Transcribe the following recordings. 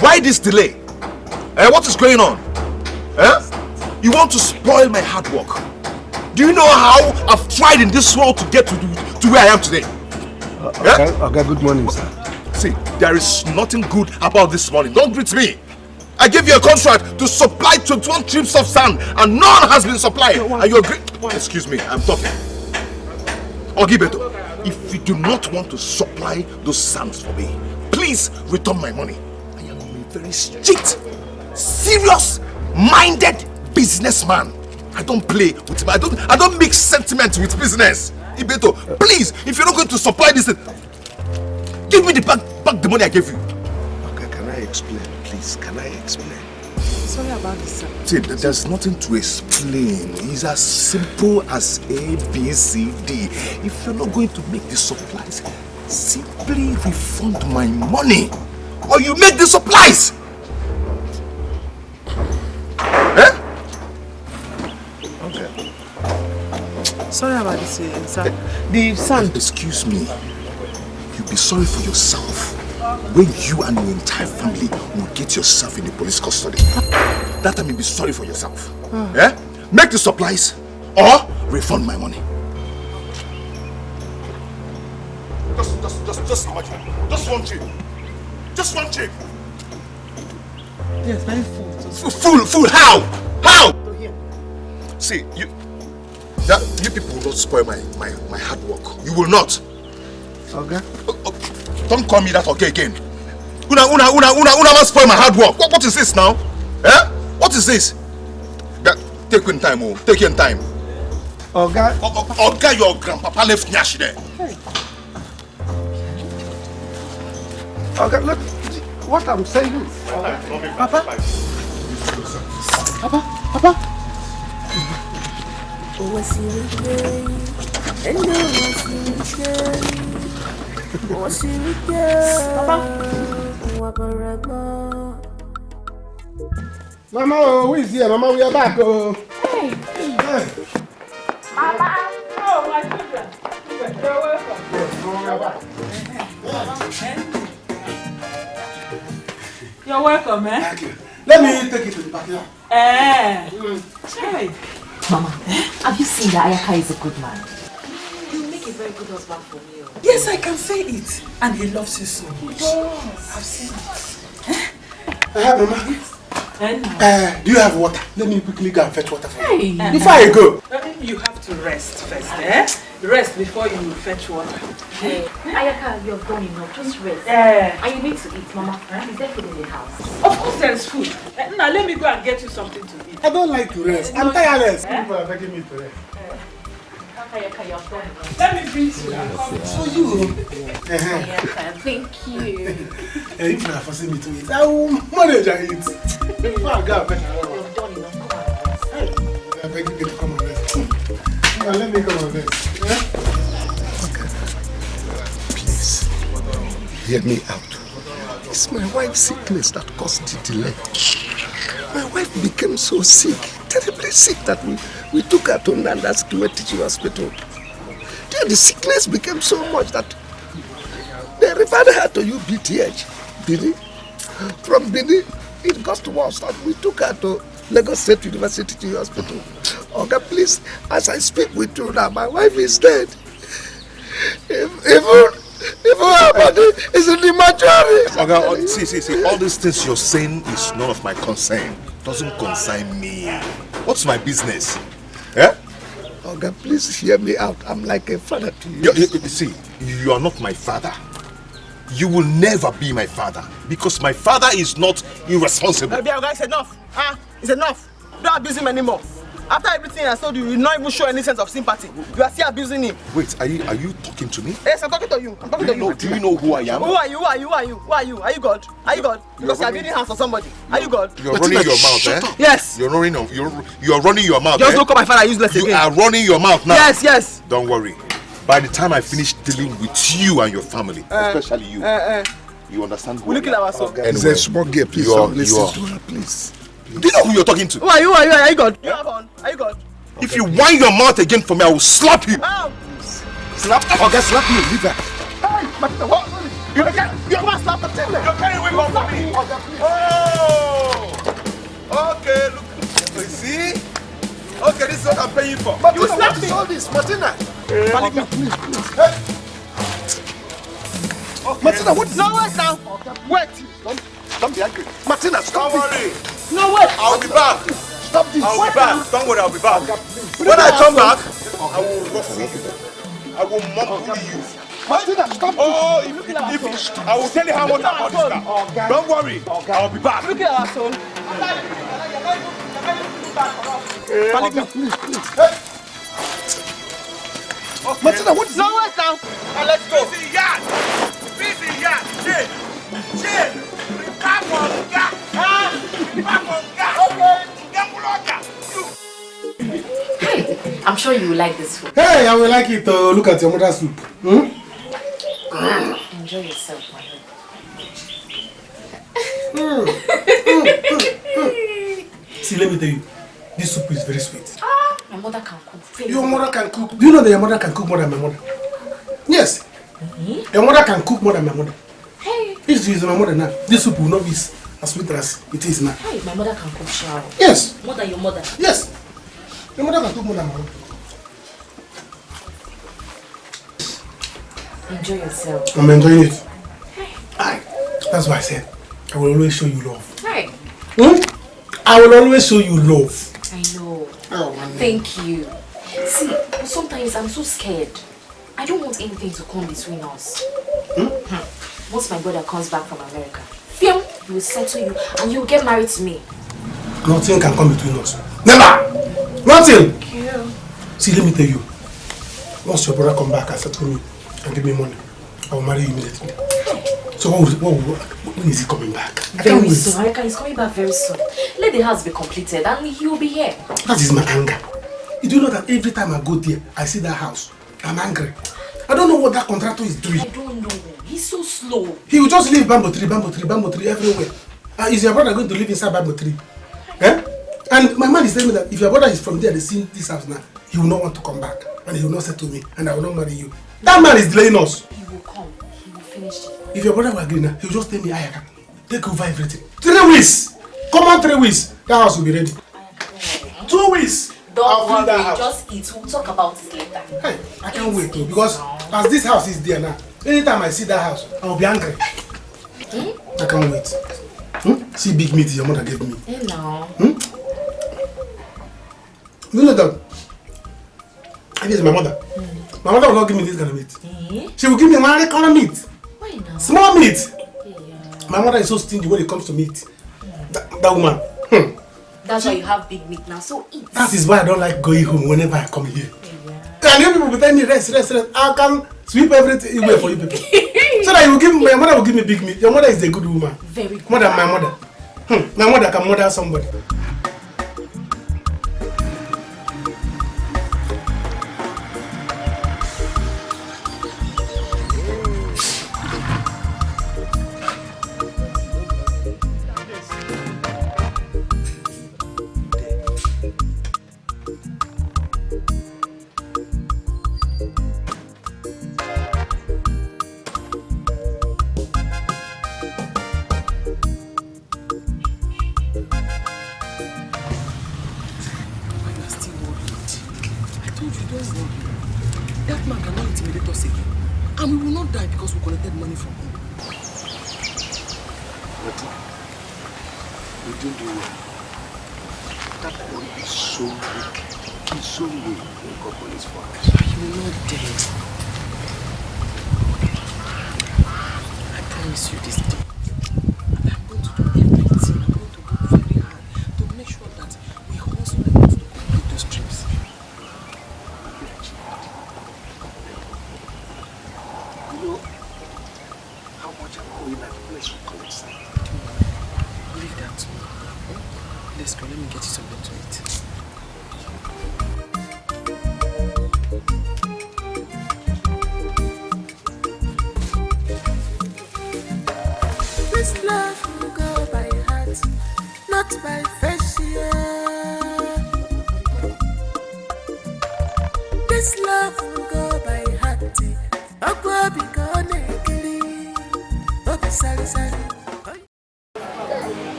Why this delay? What is going on? You want to spoil my hard work? Do you know how I've tried in this world to get to where I am today? Okay, good morning, sir. See, there is nothing good about this morning. Don't greet me. I gave you a contract to supply 21 trips of sand and none has been supplied. And you agree? Excuse me, I'm talking. Ogibeto, if you do not want to supply those sands for me, please return my money. I am a very strict, serious-minded businessman. I don't play with him. I don't mix sentiment with business. Ibeto, please, if you're not going to supply this, give me back the money I gave you. Okay, can I explain, please? Can I explain? Sorry about this, sir. See, there's nothing to explain. It's as simple as A, B, C, D. If you're not going to make the supplies, simply refund my money. Or you make the supplies. Okay. Sorry about this, sir. The sand. Excuse me. You'll be sorry for yourself when you and your entire family will get yourself in the police custody. That time you'll be sorry for yourself. Make the supplies or refund my money. Just imagine. Just one trip. Just one trip. Yes, very full. Full. How? How? See, Yeah, you people will not spoil my hard work. You will not. Okay. Don't call me that okay again. Una must spoil my hard work. What is this now? Eh? What is this? Take your time, oh. Take your time. Okay. Okay, your grandpapa left Nyash there. Okay, look. What I'm saying. Papa. Mama, who is here? Mama, we are back. Oh. Hey. Mama. Oh, my children. You're welcome. You're welcome, man. Thank you. Let me take you to the backyard. Hey. Mama, have you seen that Ayaka is a good man? He'll make a very good husband for me. Yes, I can say it. And he loves you so much. Yes. I've seen it. Mama. Do you have water? Let me quickly go and fetch water for you. Hey. Before I go. You have to rest first, eh? Rest before you fetch water. Hey. Ayaka, you're done enough. Just rest. And you need to eat, Mama. Is there food in the house? Of course there's food. Now let me go and get you something to eat. I don't like to rest. I'm tireless. People are begging me to rest. Ayaka, you're done enough. Let me bring you. For you. Ayaka, thank you. If you are forcing me to eat, I will manage and eat. Before I go and fetch water. You're done enough. Come on, rest. I'm begging you to come and rest. Now let me come and rest. Yeah? Please, hear me out. It's my wife's sickness that caused the delay. My wife became so sick, terribly sick, that we took her to Nanda's Teaching Hospital. Then the sickness became so much that they referred her to UBTH, Bini. From Bini, it got worse that we took her to Lagos State University Teaching Hospital. Okay, please, as I speak with you now, my wife is dead. Even her body is in the mortuary. Okay, see, all these things you're saying is none of my concern. Doesn't concern me. What's my business? Eh? Okay, please hear me out. I'm like a father to you. See, you are not my father. You will never be my father because my father is not irresponsible. Guys, enough. It's enough. Don't abuse him anymore. After everything I told you, you will not even show any sense of sympathy. You are still abusing him. Wait, are you talking to me? Yes, I'm talking to you. I'm talking to you. Do you know who I am? Who are you? Are you God? Are you God? Because you are building hands for somebody. Are you God? You're running your mouth, eh? Yes. You're running your mouth. Just don't call my father useless again. You are running your mouth now. Yes. Don't worry. By the time I finish dealing with you and your family, especially you, you understand who we look at our son. It's a small girl, please. Listen to her, please. Do you know who you're talking to? Who are you? Are you God? Are you God? If you wind your mouth again for me, I will slap you. Oh. Slap me, leave her. Hey, what? You're going to slap the thing. You're carrying away from me. Oh, okay. Look, you see? Okay, this is what I'm paying for. Martina, you slapped me. All this, Martina. Martina, please. Hey. Okay. Martina, what is no, wait now. Wait. Don't be angry. Martina, stop. Don't worry. No, wait. I'll be back. Stop this. I'll be back. Don't worry, I'll be back. When I come back, I will ruffle you. I will mumble you. Martina, stop. Oh, if I will tell you how much I bought this car. Don't worry, I'll be back. Look at our son. Martina, please. Hey. Martina, what is no, wait now. Let's go. Busy yard. Chill. Come on, God. Hey, I'm sure you will like this food. Hey, I will like it. Look at your mother's soup. Enjoy yourself, my See, let me tell you, this soup is very sweet. My mother can cook. Your mother can cook. Do you know that your mother can cook more than my mother? Yes. Your mother can cook more than my mother. Hey. This is my mother now. This soup will not be as sweet as it is now. Hey, my mother can cook shower. Yes. More than your mother. Yes. Your mother can cook more than my mother. Enjoy yourself. I'm enjoying it. Hey. That's why I said I will always show you love. Hey. I will always show you love. I know. Oh, thank you. See, Anyways, I'm so scared. I don't want anything to come between us. Once my brother comes back from America, he will settle you and you'll get married to me. Nothing can come between us. Never! Nothing! Thank you. See, let me tell you. Once your brother come back and settle me and give me money, I will marry you immediately. So when is he coming back? Very soon. I reckon he's coming back very soon. Let the house be completed and he will be here. That is my anger. You do know that every time I go there, I see that house. I'm angry. I don't know what that contractor is doing. I don't know. He's so slow. He will just leave bamboo tree everywhere. Is your brother going to live inside bamboo tree? Eh? And my man is telling me that if your brother is from there, they see this house now, he will not want to come back. And he will not settle me. And I will not marry you. That man is delaying us. He will come. He will finish it. If your brother will agree now, he will just tell me, Ayaka, take over everything. 3 weeks. Come on, 3 weeks. That house will be ready. 2 weeks. Don't worry, just eat. We'll talk about it later. Hey, I can't wait too, because as this house is there now, anytime I see that house, I will be angry. I can't wait. See big meat your mother gave me. Hey now. You know that? This is my mother. My mother will not give me this kind of meat. She will give me one kind of meat. Why now? Small meat. My mother is so stingy when it comes to meat. That woman. That's why you have big meat now, so eat. That is why I don't like going home whenever I come here. And you people will tell me rest. I can sweep everything away for you people. So that you will give me, my mother will give me big meat. Your mother is a good woman. Very good. More than my mother. My mother can mother somebody.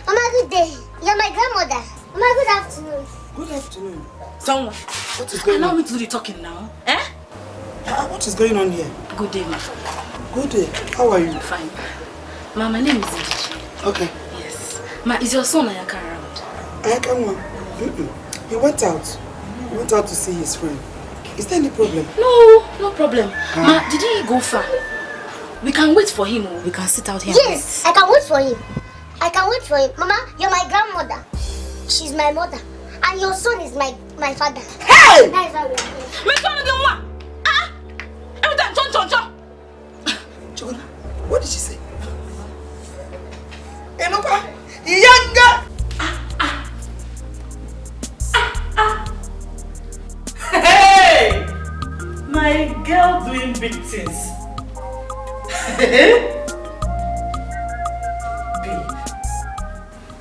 Mama, good day. You're my grandmother. Mama, good afternoon. Good afternoon. Someone. What is going on? Allow me to do the talking now. Eh? What is going on here? Good day, ma. Good day. How are you? Fine. Ma, my name is Idiji. Okay. Yes. Ma, is your son Ayaka around? Ayaka one? He went out. He went out to see his friend. Is there any problem? No, no problem. Ma, did he go far? We can wait for him or we can sit out here. Yes, I can wait for him. I can wait for him. Mama, you're my grandmother. She's my mother. And your son is my father. Hey! That is why we are here. My son again what? Ah! Every time, John. Chogola, what did she say? Enopa, Yanga! Hey! My girl doing big things. Babe,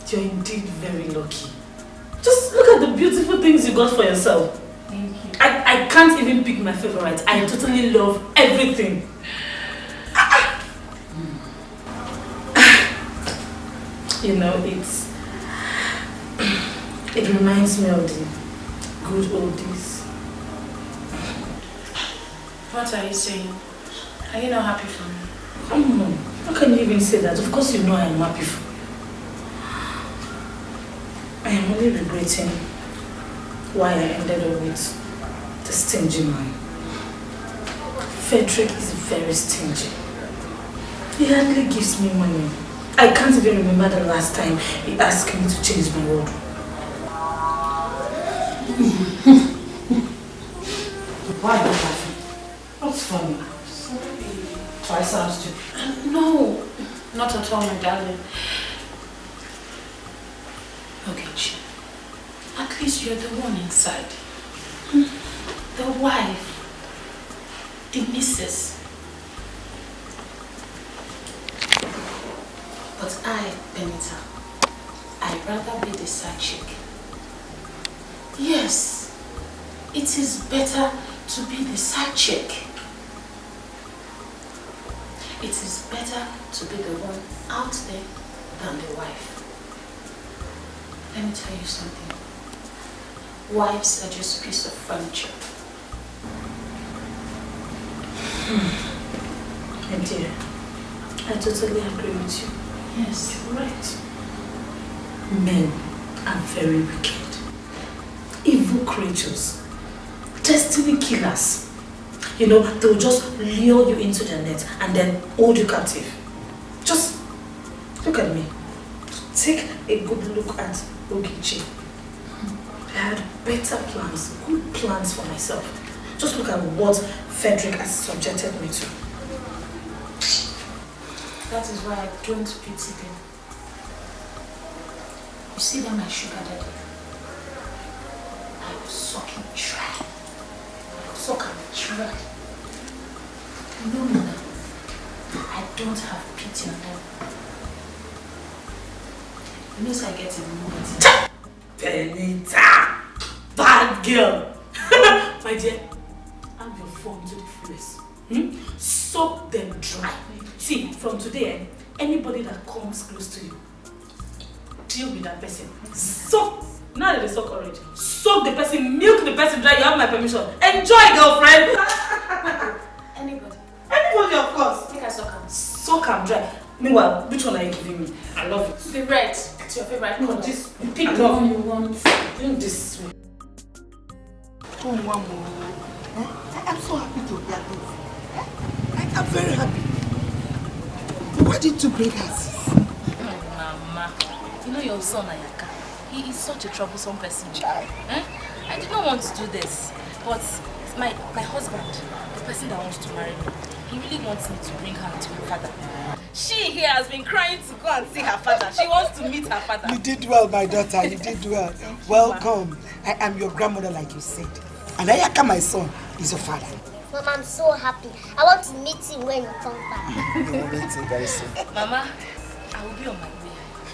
you're indeed very lucky. Just look at the beautiful things you got for yourself. Thank you. I can't even pick my favorite. I totally love everything. You know, it reminds me of the good old days. What are you saying? Are you not happy for me? Come on, how can you even say that? Of course you know I am happy for you. I am only regretting why I ended up with the stingy man. Frederick is very stingy. He hardly gives me money. I can't even remember the last time he asked me to change my wardrobe. Why are you laughing? What's funny? So I sound stupid. No, not at all, my darling. Okay, Chi. At least you're the one inside. The wife. The missus. But I, Benita, I'd rather be the side chick. Yes, it is better to be the side chick. It is better to be the one out there than the wife. Let me tell you something. Wives are just a piece of furniture. My dear, I totally agree with you. Yes, you're right. Men are very wicked. Evil creatures. Destiny killers. You know, they'll just lure you into their net and then hold you captive. Just look at me. Take a good look at Ogichi. I had better plans, good plans for myself. Just look at what Frederick has subjected me to. That is why I don't pity them. You see them, my sugar daddy? I will suck him dry. I will suck him dry. No, Mona. I don't have pity on them. It means I get a moment. Benita! Bad girl! My dear, have your phone to the fullest. Soak them dry. See, from today, anybody that comes close to you, deal with that person. Soak, now that they soak already, soak the person, milk the person dry. You have my permission. Enjoy, girlfriend! Anybody? Anybody, of course. Think I suck him. Soak them dry. Meanwhile, which one are you giving me? I love it. The red. It's your favorite color. No, this, pick the one you want. Drink this way. Oh, Mama. I'm so happy to hear this. I'm very happy. Why did you bring us? Mama, you know your son Ayaka. He is such a troublesome person. Eh? I did not want to do this, but my husband, the person that wants to marry me, he really wants me to bring her to her father. She here has been crying to go and see her father. She wants to meet her father. You did well, my daughter. You did well. Welcome. I am your grandmother, like you said. And Ayaka, my son, is your father. Mom, I'm so happy. I want to meet him when you come back. You will meet him very soon. Mama, I will be on my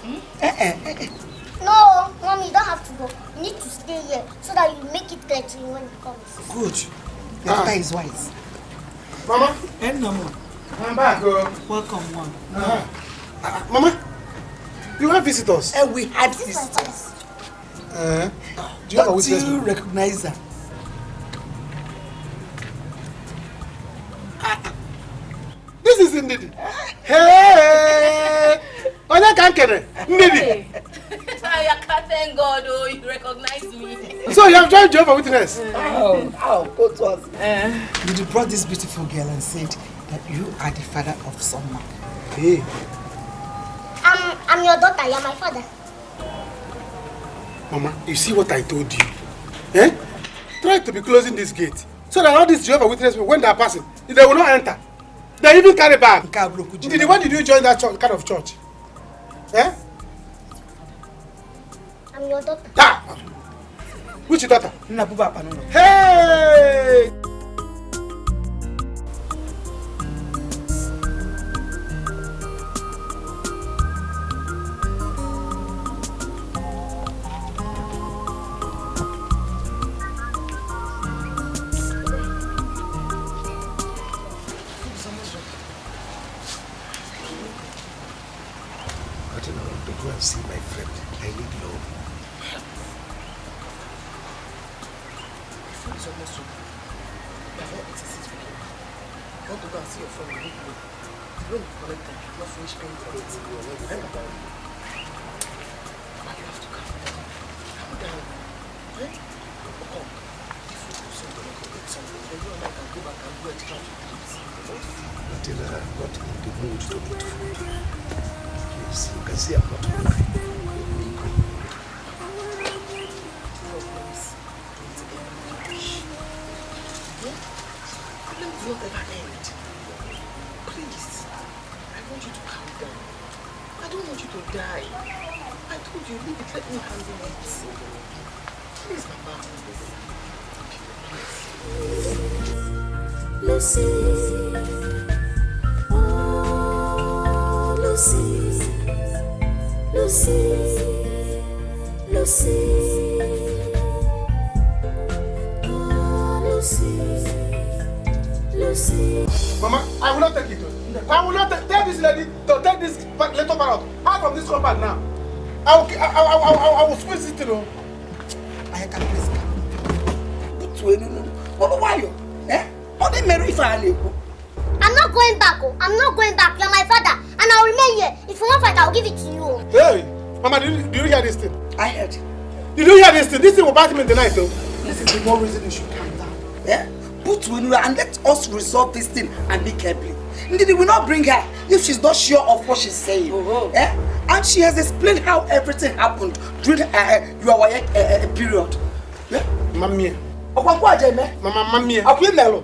way. No, Mom, you don't have to go. You need to stay here so that you make it clear to him when he comes. Good. Your daughter is wise. Mama? No more. I'm back. Welcome, one. Mama? You have visitors? We had This is my visitors. voice. Do you have a Don't witness? you recognize her? This is Ndidi. Hey! Onya kankere. Ndidi. Ayaka, thank God, oh, you recognize me. So you have joined Jehovah Witness? Go to us. You brought this beautiful girl and said that you are the father of someone. Hey. I'm your daughter. You're my father. Mama, you see what I told you? Eh? Try to be closing this gate so that all these Jehovah Witnesses, when they are passing, they will not enter. They even carry bag. Ndidi, when did you join that kind of church? Eh? I'm your daughter. Ah! Which daughter? Papa. Hey! I want to go and see my friend. I need love. The food is almost over. You have not eaten since we came. You want to go and see your friend, you need money. When you collect them, you not finish paying for it. Remember? But you have to calm down. Calm down. Eh? Oh, if you do something, you can get something. Then you and I can go back and go extra to eat. Until I'm not in the mood to eat food. Yes, you can see I'm not hungry. Problems don't end much. Yeah? Problems don't ever end. Please, I want you to calm down. I don't want you to die. I told you, leave it, let me handle it. Please, Papa. Lucy, oh Lucy, Lucy, Lucy, oh Lucy, Lucy. Mama, I will not take it. I will not tell this lady to take this little part out from this compound now. I will squeeze it, you know. I can please come. But why you? Eh? How they marry if I leave? I'm not going back. Oh. I'm not going back. You're my father, and I'll remain here. If you want fight, I'll give it to you. Hey, Mama, do you hear this thing? I heard. Did you hear this thing? This thing will bite him in the night, though. This is the more reason you should calm down. Yeah? Put Winura and let us resolve this thing and be careful. Indeed, we will not bring her if she's not sure of what she's saying. Yeah? And she has explained how everything happened during your period. Yeah? Mamma. Mama,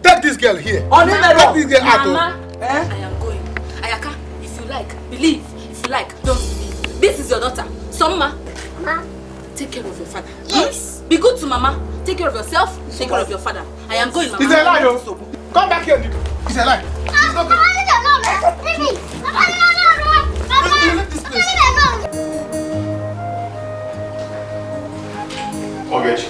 take this girl here. Take this girl out. Mama, I am going. Ayaka, if you like, believe. If you like, don't believe. This is your daughter. So, Mama, take care of your father. Yes. Be good to Mama. Take care of yourself. Take care of your father. I am going, Mama. It's a lie, yo. Come back here, it's a lie. It's not good. Leave me. You leave this place. Ogechi.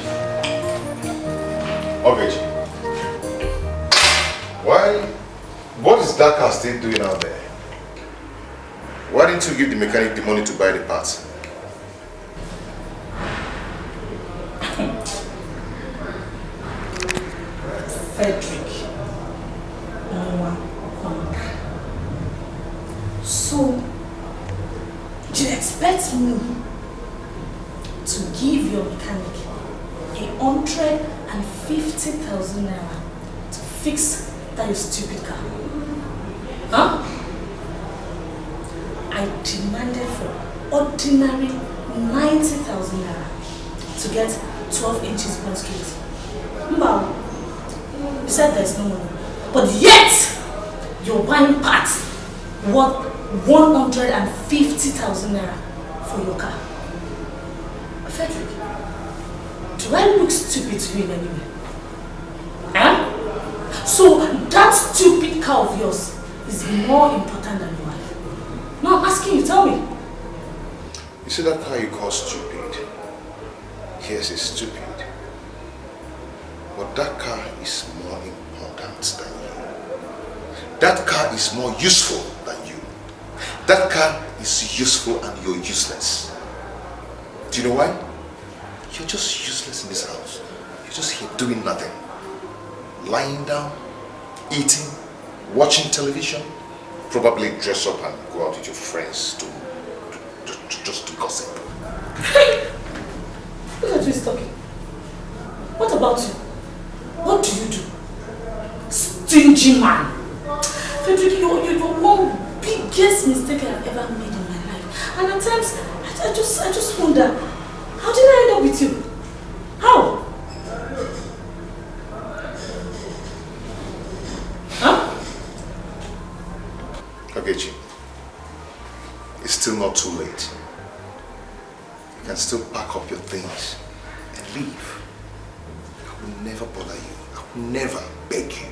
What is that car still doing out there? Why didn't you give the mechanic the money to buy the parts? Frederick. So, do you expect me to give your mechanic 150,000 naira to fix that your stupid car? Huh? I demanded for ordinary 90,000 naira to get 12 inches one street. Mbao, you said there's no money, but yet you're buying parts worth 150,000 naira for your car. Frederick, do I look stupid to you in any way? Huh? So that stupid car of yours is more important than your life. No, I'm asking you, tell me. You see that car you call stupid? Yes, it's stupid. But that car is more important than you. That car is more useful than you. That car is useful and you're useless. Do you know why? You're just useless in this house. You're just here doing nothing. Lying down, eating, watching television, probably dress up and go out with your friends to just to gossip. Hey! Look at who is talking. What about you? What do you do? Stingy man. Frederick, you're one biggest mistake I've ever made in my life. And at times, I just wonder, how did I end up with you? How? Huh? Ogechi, it's still not too late. You can still pack up your things and leave. I will never bother you. I will never beg you.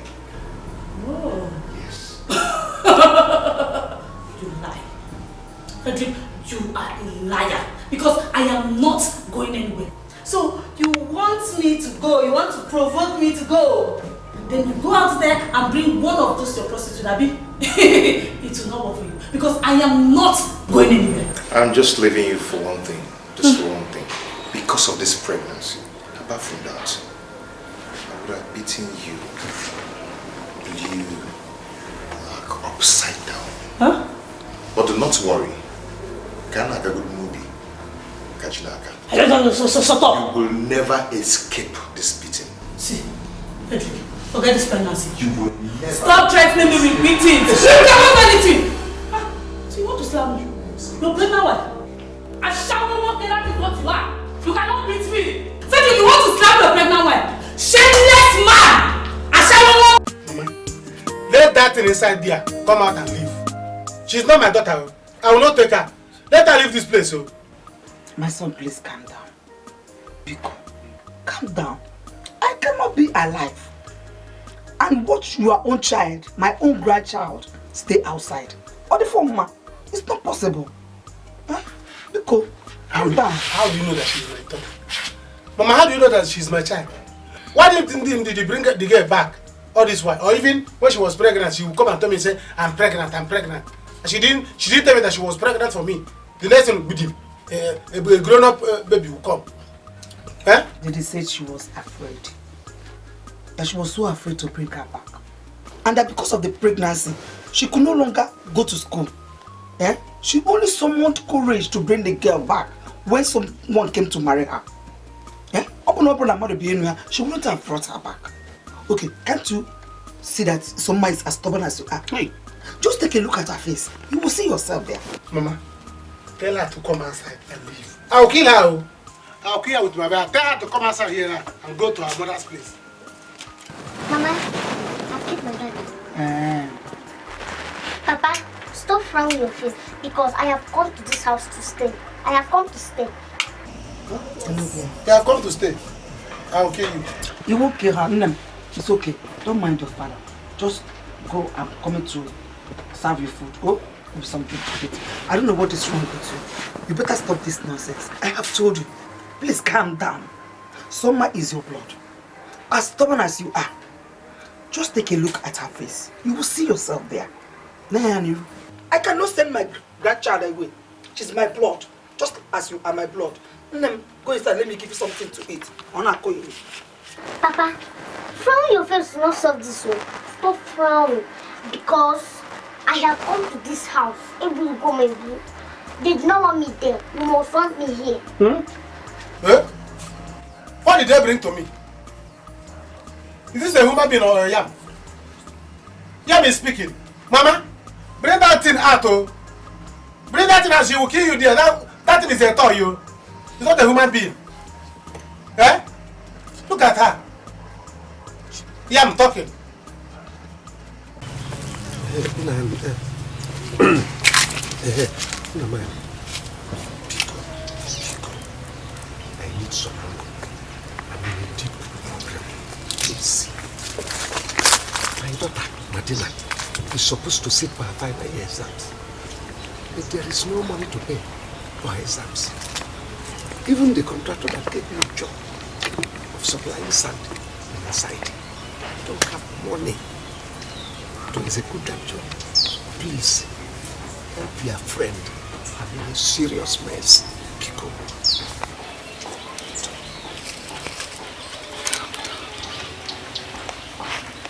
Oh. Yes. You lie. Frederick, you are a liar. Because I am not going anywhere. So you want me to go, you want to provoke me to go. Then you go out there and bring one of those your prostitutes, Abi. It will not work for you because I am not going anywhere. I'm just leaving you for one thing. Just for one thing. Because of this pregnancy. Apart from that, I would have beaten you. Like upside down. Huh? But do not worry. Can like a good movie. Kachinaka. Shut up. You will never escape this beating. See, Pedro, forget this pregnancy. You will never. Stop threatening me with beatings. You can't have anything. So you want to slam me? You're pregnant wife. I shall not walk in, that is what you are. You cannot beat me. Pedro, you want to slam your pregnant wife? Shameless man. I shall not walk. Mama, let that thing inside there come out and leave. She's not my daughter. I will not take her. Let her leave this place. Oh. My son, please calm down. Biko, calm down. I cannot be alive and watch your own child, my own grandchild, stay outside. Or the former. It's not possible. Huh? Biko, calm down. How do you know that she's my daughter? Mama, how do you know that she's my child? Why did you bring the girl back all this while? Or even when she was pregnant, she would come and tell me and say, I'm pregnant. And she didn't tell me that she was pregnant for me. The next thing with him, a grown-up baby will come. Huh? Didi said she was afraid. And she was so afraid to bring her back. And that because of the pregnancy, she could no longer go to school. Eh? She only summoned courage to bring the girl back when someone came to marry her. Eh? She wouldn't have brought her back. Okay, can't you see that someone is as stubborn as you are? Hey, just take a look at her face. You will see yourself there. Mama, tell her to come outside and leave. I'll kill her. I'll kill her with my bag. Tell her to come outside here now and go to her mother's place. Mama, I've kept my daddy. Papa, stop frowning your face because I have come to this house to stay. I have come to stay. You have come to stay. I'll kill you. You won't kill her. No, it's okay. Don't mind your father. Just go. I'm coming to serve you food. Oh, with something to eat. I don't know what is wrong with you. You better stop this nonsense. I have told you. Please calm down. Summer is your blood. As stubborn as you are, just take a look at her face. You will see yourself there. I cannot send my grandchild away. She's my blood. Just as you are my blood. Go inside, let me give you something to eat. Papa, frowning your face will not solve this one. Stop frowning. Because I have come to this house. They did not want me there. You must want me here. Eh? What did they bring to me? Is this a human being or a yam? Yam is speaking. Mama, bring that thing out. Oh. Bring that thing out, she will kill you there. That thing is a toy. You. It's not a human being. Eh? Look at her. Yam talking. I need someone. I'm in a deep problem. Please. My daughter, Madina, is supposed to sit for her final year exams. But there is no money to pay for her exams. Even the contractor that gave me a job of supplying sand in the site don't have money to execute that job. Please, help your friend. I'm in a serious mess. Kiko.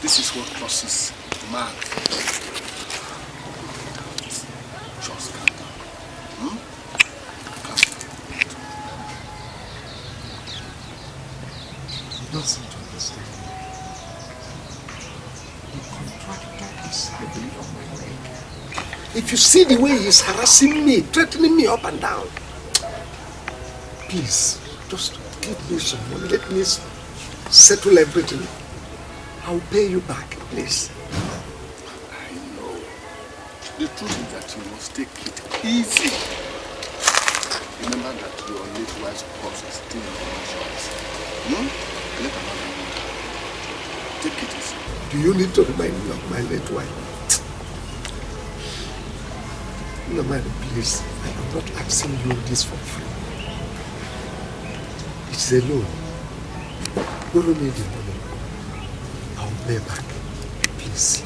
This is what crosses man. Just calm down. Calm down. You don't seem to understand. The contractor is heavily on my leg. If you see the way he's harassing me, threatening me up and down, please, just give me some money. Let me settle everything. I'll pay you back, please. I know. The truth is that you must take it easy. Remember that your late wife's pulse is still in your insurance. Let another one. Take it easy. Do you need to remind me of my late wife? No, man, please. I am not asking you this for free. It's a loan. Borrow me the money. I'll pay back. Please.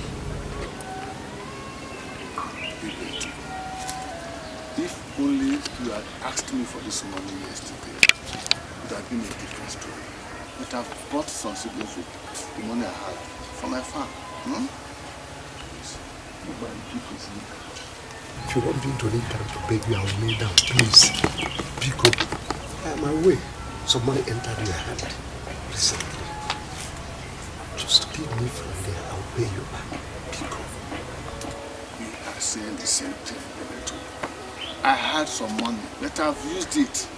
If only you had asked me for this money yesterday, it would have been a different story. But I've bought some seedlings with the money I had for my farm. Please, nobody people see. If you want me to need time to beg you, I will kneel down. Please, pick up. I am away. Some money entered your hand recently. Just give me from there. I will pay you back. Pick up. We are saying the same thing, too. I had some money, but I've used it.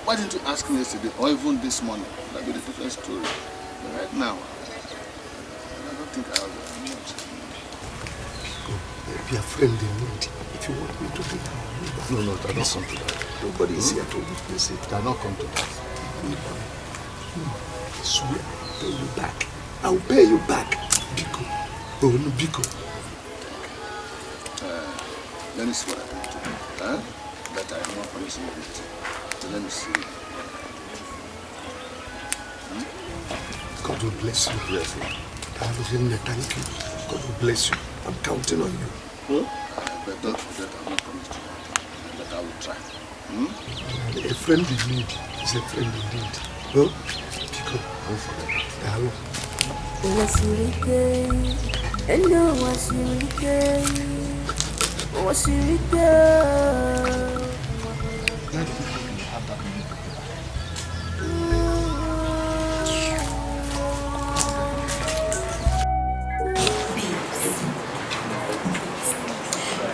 Why didn't you ask me yesterday or even this morning? That would be a different story. But right now, I don't think I have much. Be a friend in need. If you want me to do that, no, that don't come to that. Nobody is here to witness it. That don't come to that. I swear, I'll pay you back. I'll pay you back. Biko. Oh no, Biko. Let me see what I can do. That I am not promising it. So let me see. God will bless you. Bless you. Thank you. God will bless you. I'm counting on you. But don't forget, I'm not promised you. But I will try. A friend in need is a friend indeed. Huh? Pico, don't forget. Hello.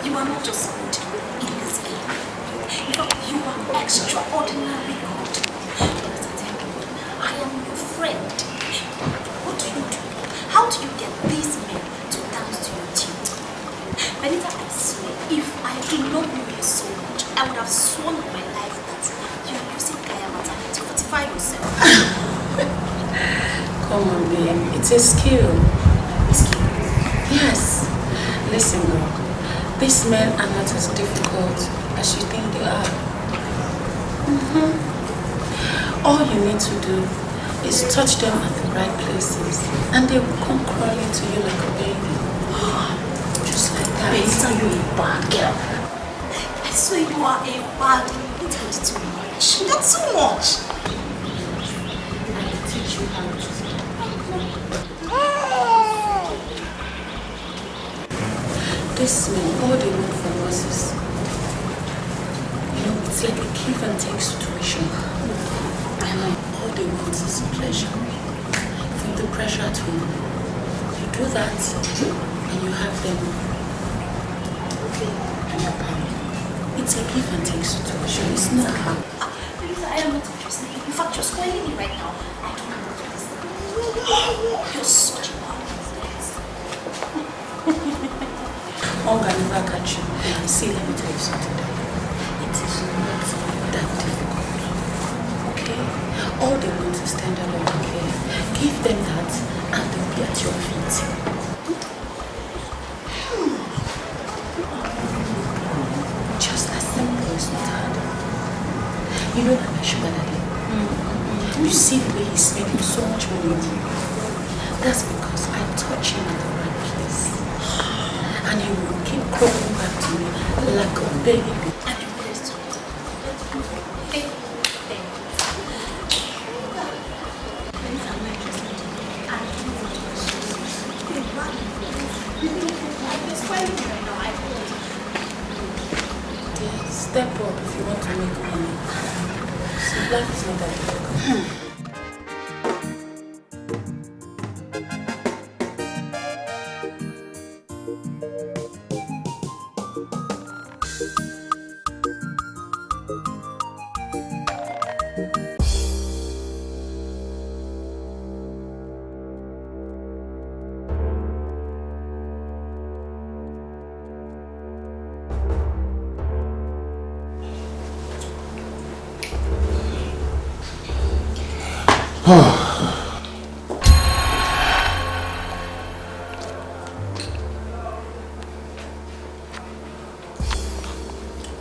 You are not just good in this game. You are extraordinarily good. I am your friend. What do you do? How do you get these men to dance to your tune? Benita, I swear, if I did not know you so much, I would have sworn on my life that you are using Kayamata to fortify yourself. Come on, babe. It's a skill. A skill? Yes. Listen, girl. These men are not as difficult as you think they are. All you need to do is touch them at the right places and they will come crawling to you like a baby. Just like that. Benita, you're a bad girl. I swear you are a bad girl. It's too much. Not too much. I will teach you how to. This men, all they want from us is, it's like a give and take situation. All they want is pleasure. From the pressure at home. You do that and you have them in your power. It's a give and take situation. It's not hard. I am not interested. In fact, you're spoiling me right now. I don't know what this. You're such a bad Hunger never catch you. See, let me tell you something. It is not that difficult. Okay? All they want is tender love and care. Give them that and they'll be at your feet. Just as simple, it's not hard. You know that my sugar daddy? You see the way he's making so much money. That's because I touch him at the right place. And he will keep crawling back to me like a baby. And you will to it. Step up if you want to make money. So life is not that difficult.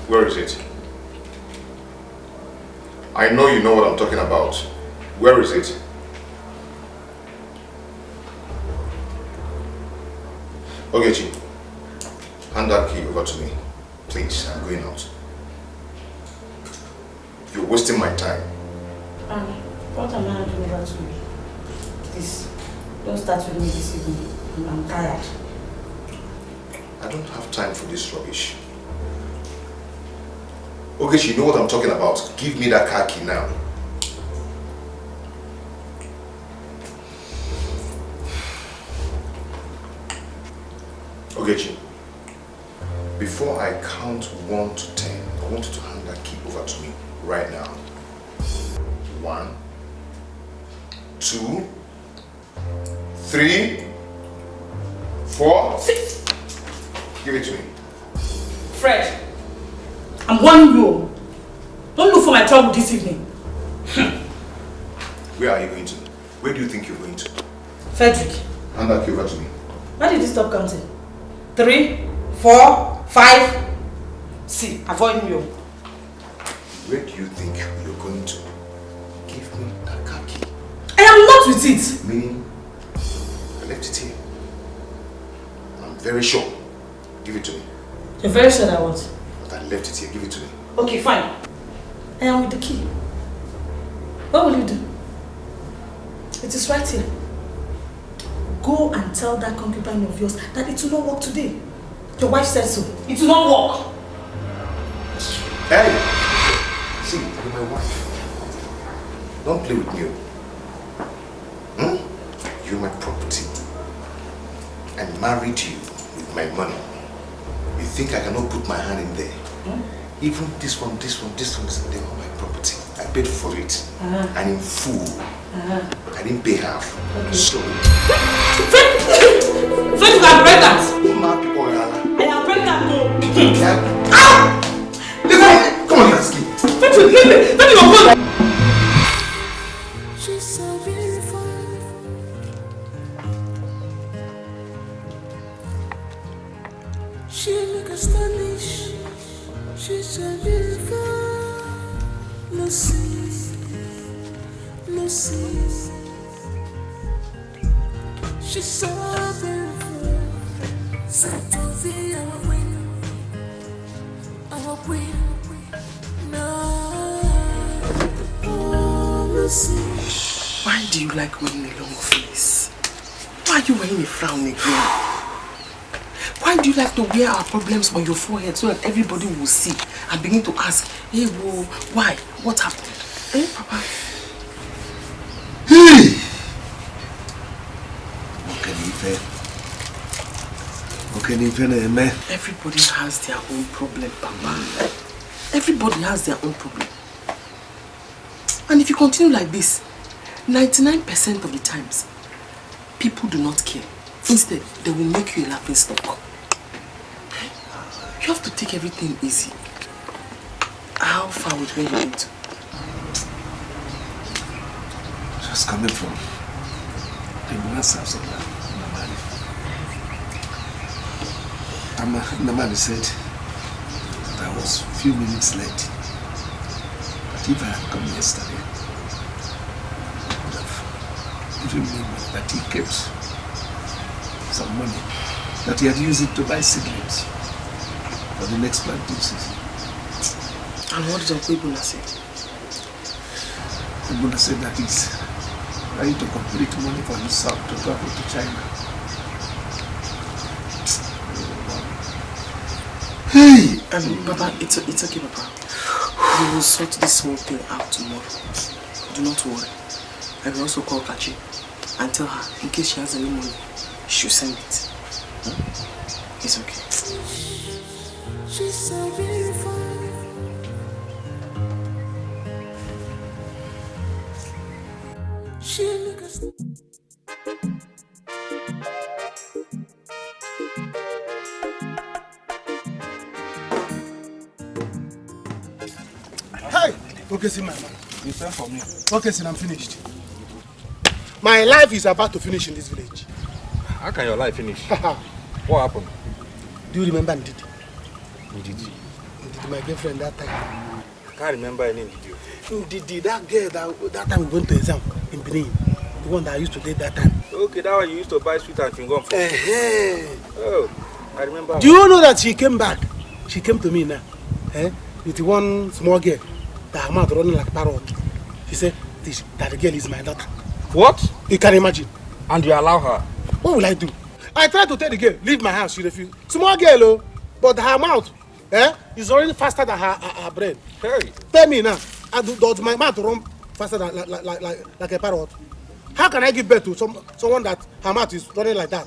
Where is it? I know you know what I'm talking about. Where is it? Ogechi, hand that key over to me. Please, I'm going out. You're wasting my time. What am I doing over to you? Please, don't start with me this evening. I'm tired. I don't have time for this rubbish. Okay, you know what I'm talking about. Give me that car key now. Ogechi, before I count 1 to 10, I want you to hand that key over to me right now. 1, 2, 3, 4, 6. Give it to me. Fred, I'm warning you. Don't look for my trouble this evening. Where are you going to? Where do you think you're going to? Frederick. Hand that key over to me. Why did you stop counting? 3, 4, 5. See, avoid me. Where do you think you're going to? Give me that car key. I am not with it. Meaning, I left it here. I'm very sure. Give it to me. You're very sure that what? But I left it here. Give it to me. Okay, fine. I am with the key. What will you do? It is right here. Go and tell that concubine of yours that it will not work today. Your wife said so. It will not work. Hey! See, you're my wife. Don't play with me. You're my property. I married you with my money. You think I cannot put my hand in there? Even this one, they are my property. I paid for it. And in full. I didn't pay half. Okay. So... Fred, you are pregnant! I am pregnant, no! Come on, let's go. Fred, you are good! She's so beautiful. She look astonished. She's so beautiful. Lucy, Lucy. She's so beautiful. Said to be our queen, our queen. No, oh, Lucy. Why do you like wearing a long face? Why are you wearing a frown again? Why do you like to wear our problems on your forehead so that everybody will see and begin to ask, hey, whoa, why? What happened? Eh, Papa? Hey! Everybody has their own problem, Papa. Everybody has their own problem. And if you continue like this, 99% of the times, people do not care. Instead, they will make you a laughing stock. You have to take everything easy. How far with where you went? Just coming from the master's of Namani said that I was a few minutes late. But if I had come yesterday, I would have given me that he kept some money that he had used it to buy seedlings for the next planting season. And what did Uncle Ibuna say? Ibuna said that he's trying to complete money for his son to travel to China. Hey! Papa, it's okay, Papa. We will sort this whole thing out tomorrow. Do not worry. I will also call Kachi and tell her in case she has any money, she'll send it. It's okay. She's so beautiful. She looks. Hey! Okay, see my man. You sent for me. Okay, see, I'm finished. My life is about to finish in this village. How can your life finish? What happened? Do you remember Ndidi? Ndidi? Ndidi, my girlfriend that time. I can't remember any Ndidi. Ndidi, that girl that time we went to exam in Benin. The one that I used to date that time. Okay, that one you used to buy sweet and chewing gum for. Oh, I remember. Do you know that she came back She came to me now, with one small girl, that her mouth running like a parrot. She said, that the girl is my daughter. What? You can imagine. And you allow her? What will I do? I tried to tell the girl, leave my house, she refused. Small girl, oh, but her mouth is running faster than her brain. Hey. Tell me now, does my mouth run faster than like a parrot? How can I give birth to someone that her mouth is running like that?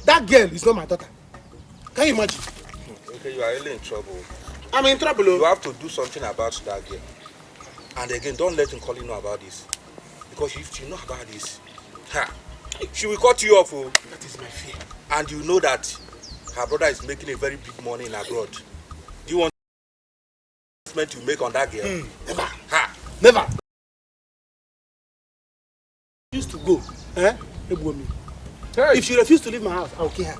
That girl is not my daughter. Can you imagine? Okay, you are really in trouble. I'm in trouble. You have to do something about that girl. And again, don't let him call you know about this. Because if you know about this, she will cut you off. Oh. That is my fear. And you know that her brother is making a very big money in abroad. Do you want to make on that girl? Never. Never. She used to go. Hey. If she refused to leave my house, I will kill her.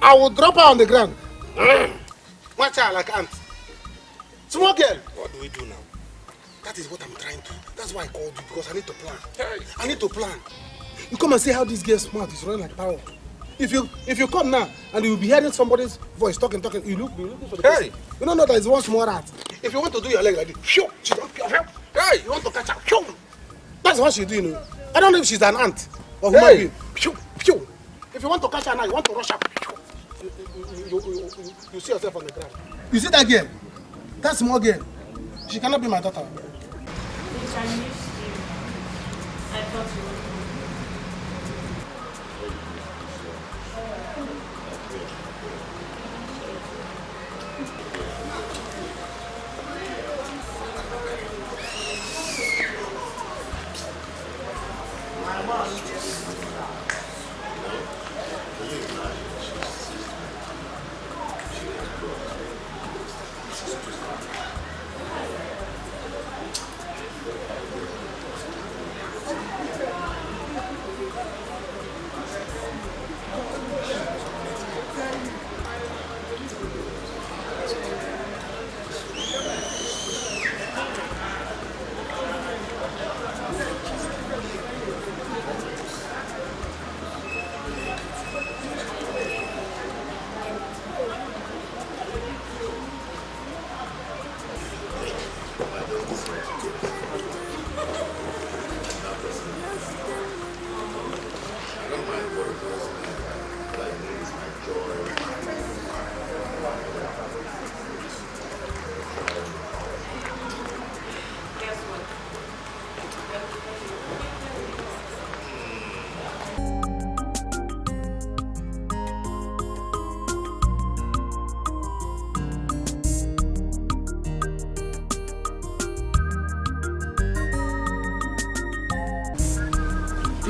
I will drop her on the ground. Watch her like ant. Small girl. What do we do now? That is what I'm trying to. That's why I called you, because I need to plan. Hey. I need to plan. You come and see how this girl's mouth is running like power. If you come now and you will be hearing somebody's voice talking, you look for the person. You don't know that it's one small rat. If you want to do your leg like this, she don't care. Hey, you want to catch her. That's what she's doing. You know. I don't know if she's an ant or human being. If you want to catch her now, you want to rush her. You see yourself on the ground. You see that girl? That small girl. She cannot be my daughter. I missed you. I thought you were.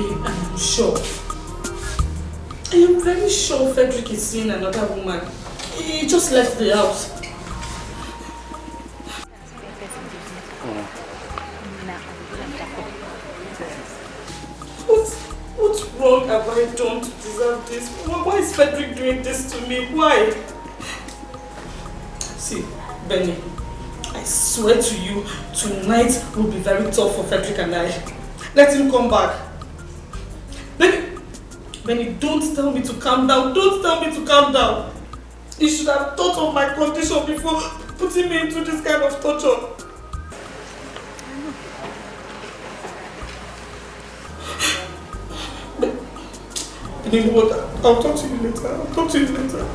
I'm sure. I am very sure Frederick is seeing another woman. He just left the house. What's wrong have I done to deserve this? Why is Frederick doing this to me? Why? See, Benny, I swear to you, tonight will be very tough for Frederick and I. Let him come back. Benny, don't tell me to calm down. Don't tell me to calm down. You should have thought of my condition before putting me into this kind of torture. But you know what? I'll talk to you later.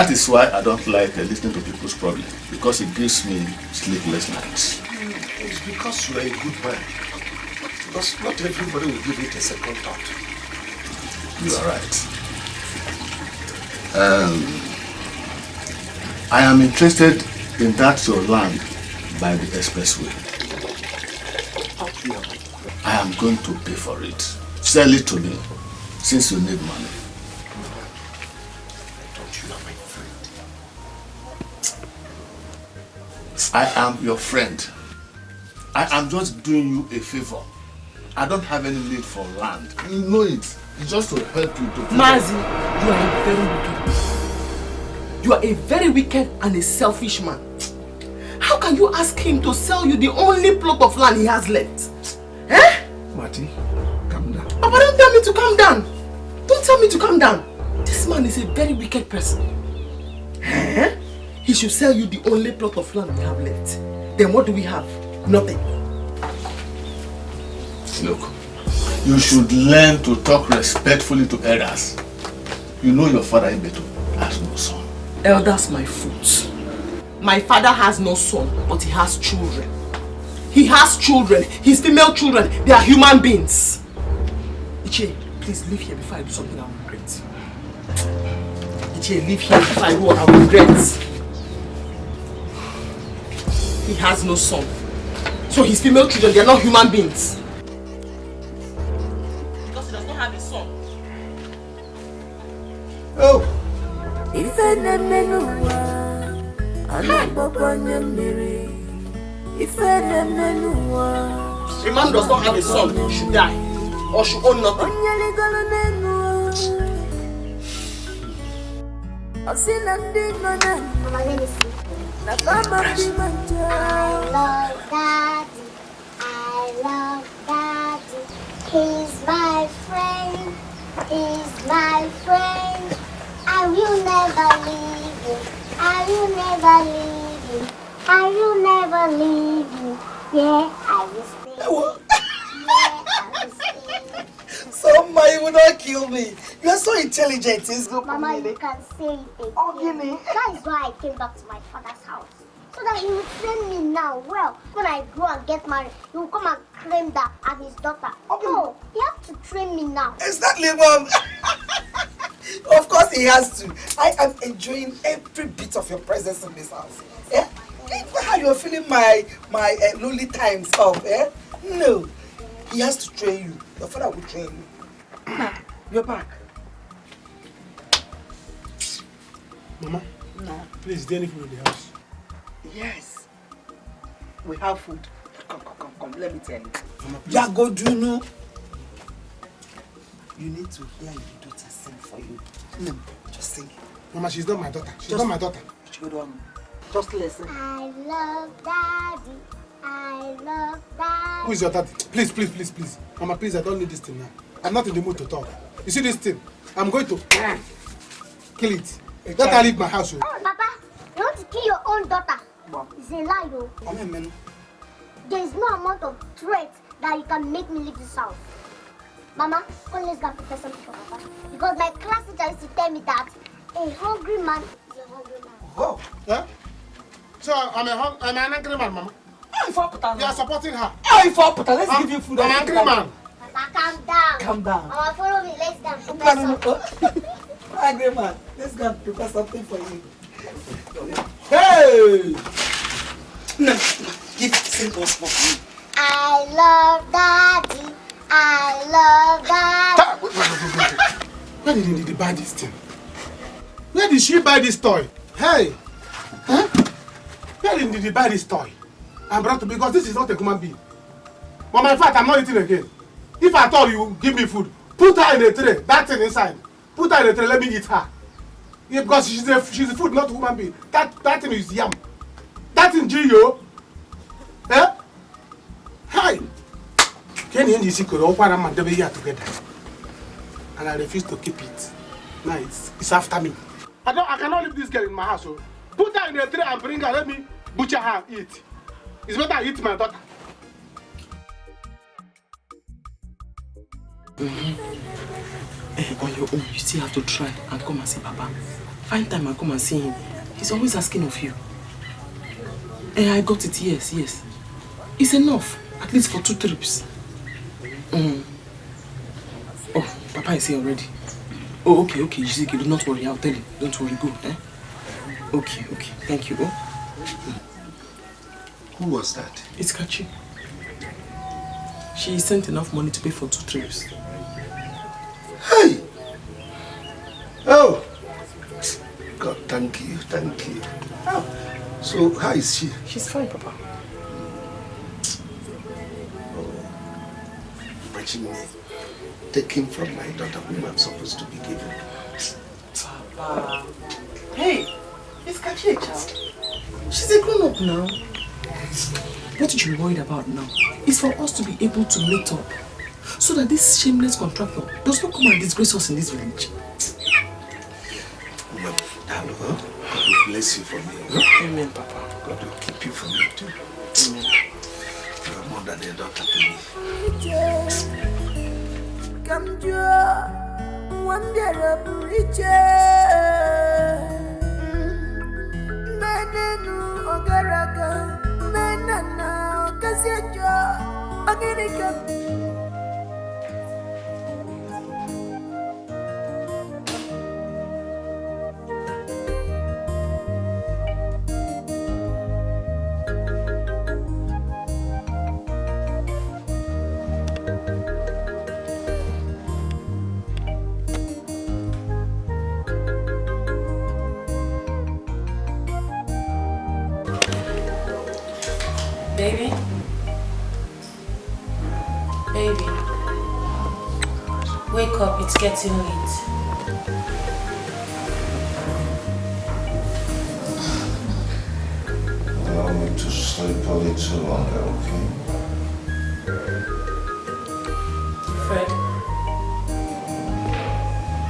That is why I don't like listening to people's problems, because it gives me sleepless nights. It's because you are a good man. Because not everybody will give it a second thought. You are right. I am interested in that your land by the expressway. I am going to pay for it. Sell it to me, since you need money. I am your friend. I am just doing you a favor. I don't have any need for land. You know it. It's just to help you to... Mazi, you are a very wicked. You are a very wicked and a selfish man. How can you ask him to sell you the only plot of land he has left? Eh? Marty, calm down. Papa, don't tell me to calm down. Don't tell me to calm down. This man is a very wicked person. Eh? He should sell you the only plot of land we have left. Then what do we have? Nothing. Look, you should learn to talk respectfully to elders. You know your father Ibeto has no son. Elders my foot. My father has no son, but he has children. He has children. His female children, they are human beings. Ichie, please leave here before I do something I will regret. Ichie, leave here before I do what I will regret. He has no son. So his female children, they are not human beings. Because he does not have a son. Oh! A man does not have a son, he should die. Or should own nothing. Mama, let me see. I love Daddy. He's my friend. He's my friend. I will never leave him. I will never leave him. I will never leave him. Yeah, I will stay. Yeah, I will stay. So, Ma, you will not kill me. You are so intelligent. Mama, you can say it again. That is why I came back to my father's house. So that he will train me now. Well, when I grow and get married, he will come and claim that I'm his daughter. No, he has to train me now. Exactly, Mom. Of course he has to. I am enjoying every bit of your presence in this house. Yeah? Even how you're feeling my lonely times up, eh? No. He has to train you. Your father will train you. You're back. Mama, please, is there any food in the house? Yes. We have food. Come. Let me tell you. Jagodunu. You need to hear your daughter sing for you. No, just sing. Mama, she's not my daughter. She's not my daughter. Just listen. I love Daddy. I love Daddy. Who is your daddy? Please. Mama, please, I don't need this thing now. I'm not in the mood to talk. You see this thing? I'm going to kill it. Let her leave my house. Papa, you want to kill your own daughter? It's a lie, though. There is no amount of threat that you can make me leave this house. Mama, come let's go prepare something for Papa. Because my class teacher used to tell me that a hungry man is a hungry man. Oh. Yeah? So I'm an angry man, Mama. You are supporting her. Let's give you food. I'm an angry man. Papa, calm down. Calm down. Mama, follow me. Let's go prepare something. Angry man, let's go prepare something for you. Hey! No, sing us for me. I love Daddy. I love Daddy. Where did he buy this thing? Where did she buy this toy? Hey! Huh? Where did he buy this toy? I brought it because this is not a human being. Mama, in fact, I'm not eating again. If I thought you give me food, put her in a tray, that thing inside. Put her in a tray, let me eat her. Yeah, because she's a food, not a human being. That thing is yam. That thing Gio. Eh? Hi! Can you see could open and they here together? And I refuse to keep it. Now it's after me. I cannot leave this girl in my house. So put her in a tray and bring her, let me butcher her and eat. It's better I eat my daughter. On your own, you still have to try and come and see Papa. find time and come and see him. He's always asking of you. And I got it, yes. It's enough, at least for 2 trips. Oh, Papa is here already. Oh, okay, Jiziki, do not worry, I'll tell you. Don't worry, go, eh? Okay, thank you. Oh. Who was that? It's Kachi. She sent enough money to pay for 2 trips. Hey! Oh! God, thank you. Oh. So, how is she? She's fine, Papa. Imagine me taking from my daughter whom I'm supposed to be giving. Papa. Hey, it's Kachi a child. She's a grown-up now. What you should be worried about now is for us to be able to meet up so that this shameless contractor does not come and disgrace us in this village. God will bless you for me. Huh? Amen, Papa. God will keep you for me too. Amen. You are more than a daughter to me. Baby? Wake up, it's getting late. Allow me to sleep a little longer, okay? Fred,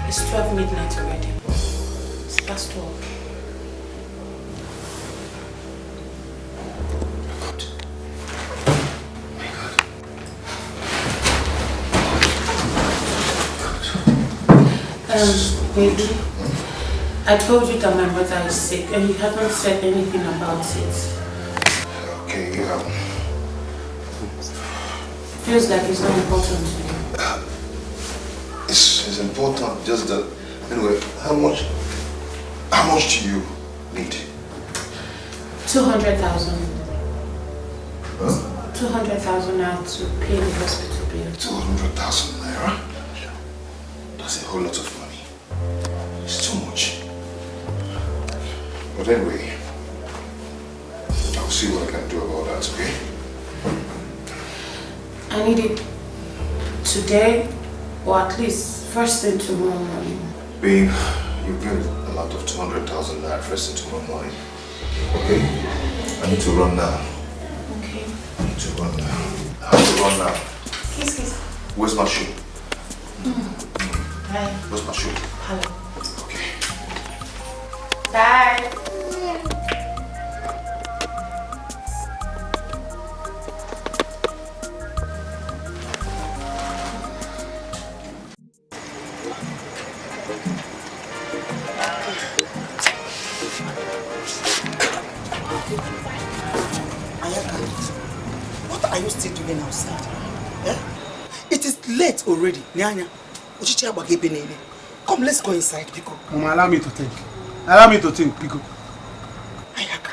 it's 12 midnight already. It's past 12. Baby, I told you that my mother is sick and you haven't said anything about it. Okay, Feels like it's not important to you. It's important, just that... Anyway, how much do you need? 200,000. Huh? 200,000 naira to pay the hospital bill. 200,000 naira? That's a whole lot of money. It's too much. But anyway, I'll see what I can do about that, okay? I need it today, or at least first thing tomorrow morning. Babe, you get a lot of 200,000 naira first thing tomorrow morning. Okay? I need to run now. Okay. I need to run now. I have to run now. Kiss. Where's my shoe? Bye. Where's my shoe? Hello. Okay. Bye. What are you still doing outside? Eh? It is late already. Nyanya. Come, let's go inside, Pico. Mama, allow me to think. Pico. Ayaka,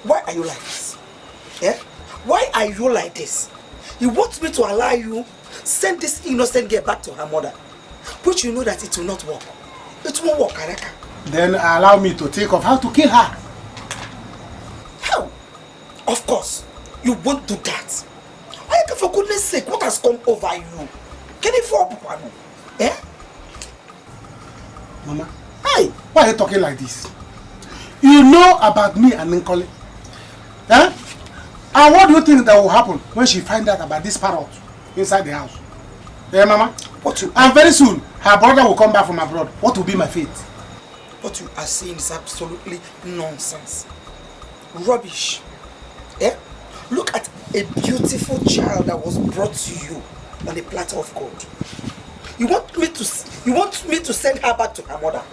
why are you like this? Eh? Why are you like this? You want me to allow you send this innocent girl back to her mother, but you know that it will not work. It won't work, Ayaka. Then allow me to think of how to kill her. How? Of course, you won't do that. Ayaka, for goodness sake, what has come over you? Can you fall, Papa? Eh? Mama, hi, why are you talking like this? You know about me and Nkoli. Eh? And what do you think that will happen when she finds out about this parrot inside the house? Eh, Mama? And very soon, her brother will come back from abroad. What will be my fate? What you are saying is absolutely nonsense. Rubbish. Eh? Look at a beautiful child that was brought to you on a platter of gold. You want me to send her back to her mother?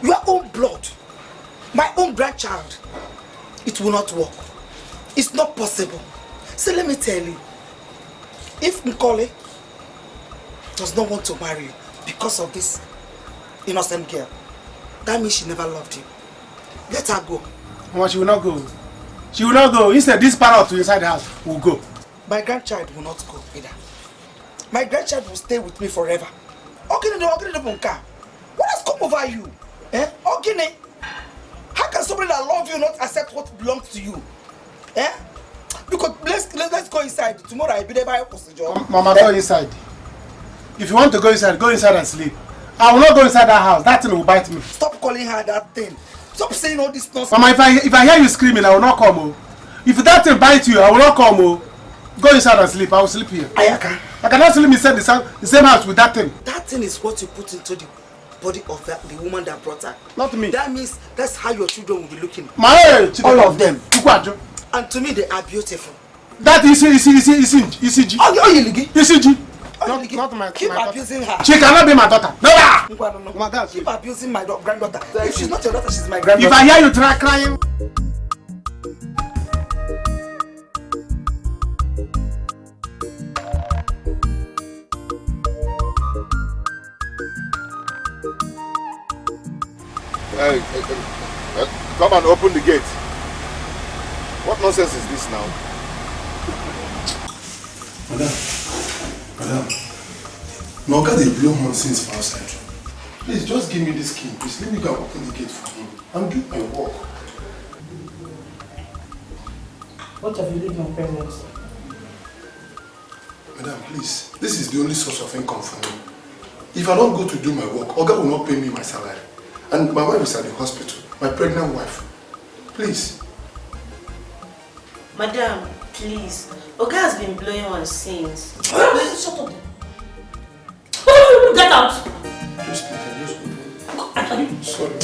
Your own blood. My own grandchild. It will not work. It's not possible. So let me tell you. If Nkole does not want to marry you because of this innocent girl, that means she never loved you. Let her go. Well, she will not go. She will not go. Instead, this parrot inside the house will go. My grandchild will not go either. My grandchild will stay with me forever. What has come over you? Eh? How can somebody that loves you not accept what belongs to you? Eh? Because let's go inside. Tomorrow I'll be there by job. Mama, go inside. If you want to go inside and sleep. I will not go inside that house. That thing will bite me. Stop calling her that thing. Stop saying all this nonsense. Mama, if I hear you screaming, I will not come. Oh. If that thing bites you, I will not come. Oh. Go inside and sleep. I will sleep here. Ayaka. I cannot sleep inside the same house with that thing. That thing is what you put into the body of the woman that brought her. Not me. That means that's how your children will be looking. All of them. And to me, they are beautiful. That is ECG. Not my Keep my abusing her. She cannot be my daughter. No. Keep abusing my granddaughter. If she's not your daughter, she's my granddaughter. If I hear you try crying. Hey, come and open the gate. What nonsense is this now? Madam. No, God, they blow horn since for outside. Please, just give me this key. Please, let me go and open the gate for him. I'm doing my work. What have you done, my parents? Madam, please. This is the only source of income for me. If I don't go to do my work, Oga will not pay me my salary. And my wife is at the hospital. My pregnant wife. Please. Madam, please. Oga has been blowing on since. Shut up. Get out! Just open. Sorry.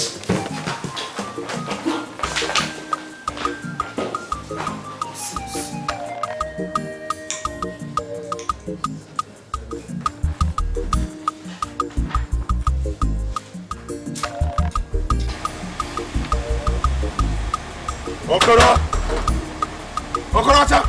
Okorocha!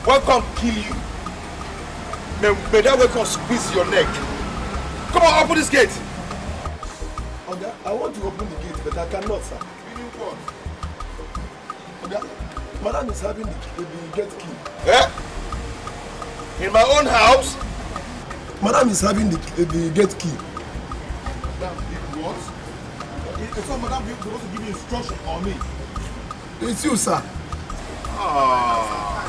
Welcome kill you. May that welcome squeeze your neck. Come on, open this gate. Oga, I want to open the gate, but I cannot, sir. Oga, Madam is having the gate key. Eh? In my own house? Madam is having the gate key. Madam, what? It's not Madam supposed to give you instruction on me. It's you, sir. Ah.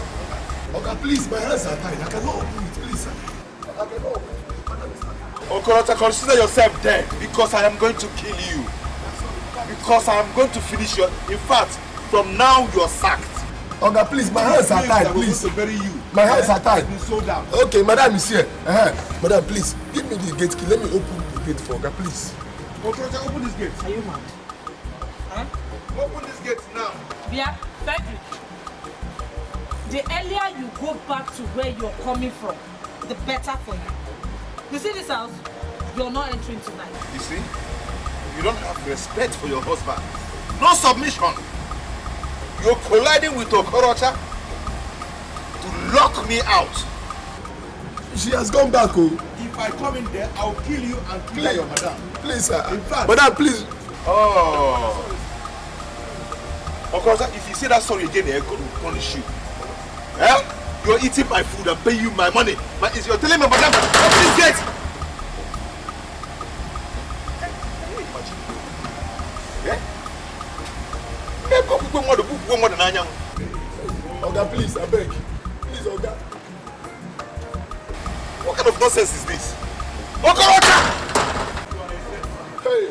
Oga, please, my hands are tied. I cannot open it, please, sir. I cannot open it. Madam is having... Okorocha, consider yourself dead because I am going to kill you. Because I am going to finish your... In fact, from now you're sacked. Oga, please, my hands are tied, please. To bury you. My hands are tied. So down. Okay, Madam is here. Madam, please, give me the gate key. Let me open the gate for Oga, please. Okorocha, open this gate. Are you mad? Huh? Open this gate now. Yeah, Frederick. The earlier you go back to where you're coming from, the better for you. You see this house? You're not entering tonight. You see? You don't have respect for your husband. No submission. You're colliding with Okorocha to lock me out. She has gone back, oh. If I come in there, I'll kill you and kill your madam. Please, sir. In fact, Madam, please. Oh. Okorocha, if you say that sorry again, I'm going to punish you. Eh? You're eating my food and paying you my money. But if you're telling me, madam, open this gate. Can you imagine? Yeah? Oga, please, I beg. Please, Oga. What kind of nonsense is this? Okorocha! Hey,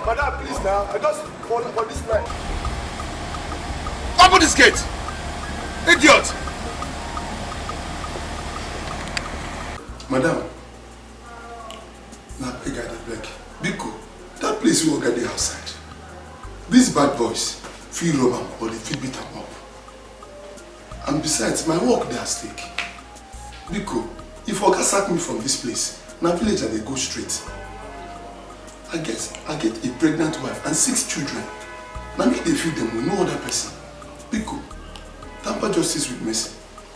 Madam, please now. I just fall for this night. Open this gate! Idiot! Madam, now beg I beg. Biko, that place you Oga dey outside. These bad boys, feel Roman or they feel beat am up. And besides, my work they at stake. Because if Oga sack me from this place, now village they go straight. I get a pregnant wife and 6 children. Now me they feed them with no other person. Because tamper justice with mercy.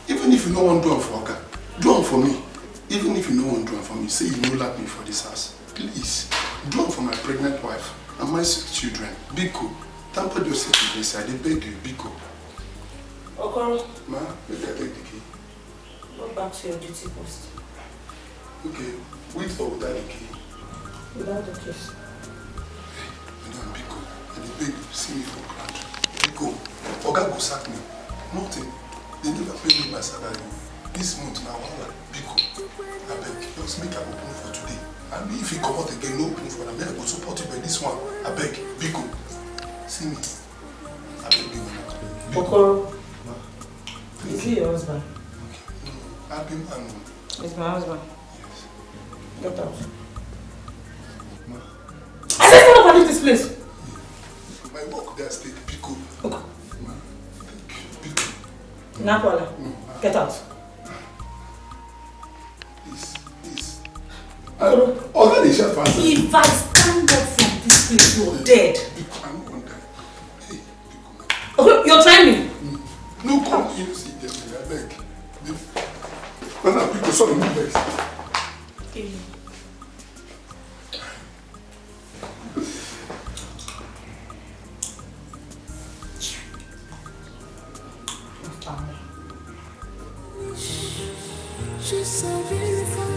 Even if you no one do it for Oga, do it for me. Even if you no one do it for me, say you no like me for this house. Please, do it for my pregnant wife and my 6 children. Biko, tamper justice with mercy. I dey beg you, Biko. Okoro. Ma, maybe I take the key. Go back to your duty post. Okay, with or without the key? Without the keys. Madam Biko, I dey beg you, see me for ground. Biko, Oga go sack me. Nothing. They never pay me my salary. This month now, Biko, I beg, just make an open for today. And if you come out again, no open for them, then I go support you by this one. I beg, Biko, see me. I beg you, Biko. Okoro, is he your husband? Okay. No, I've been man. He's my husband. Yes. Get out. Ma. I said stand up and leave this place. My work there stay, Biko. Okay. Ma, thank you, Biko. Nakwala, get out. Please. Oh, that is your father. If I stand up from this place, you're dead. I'm going to die. Hey, Okay, you're trying me. No, come in, see them, I beg. Now, people, sorry, no vex. She's so beautiful.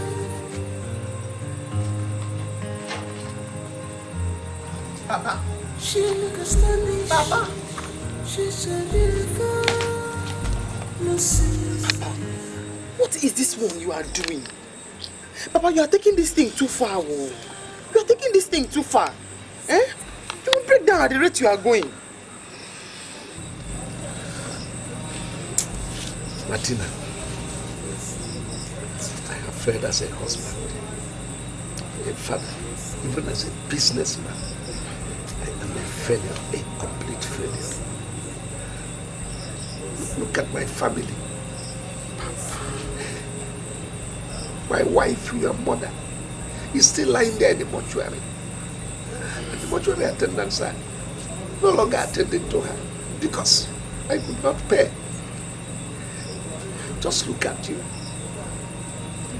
Papa. She look astonished. Papa. She's so beautiful. Papa, what is this one you are doing? Papa, you are taking this thing too far. Oh. You are taking this thing too far. Eh? You will break down at the rate you are going. Martina, I have failed as a husband, a father, even as a businessman. I am a failure, a complete failure. Look at my family. My wife, your mother, is still lying there in the mortuary. And the mortuary attendants are no longer attending to her because I could not pay. Just look at you.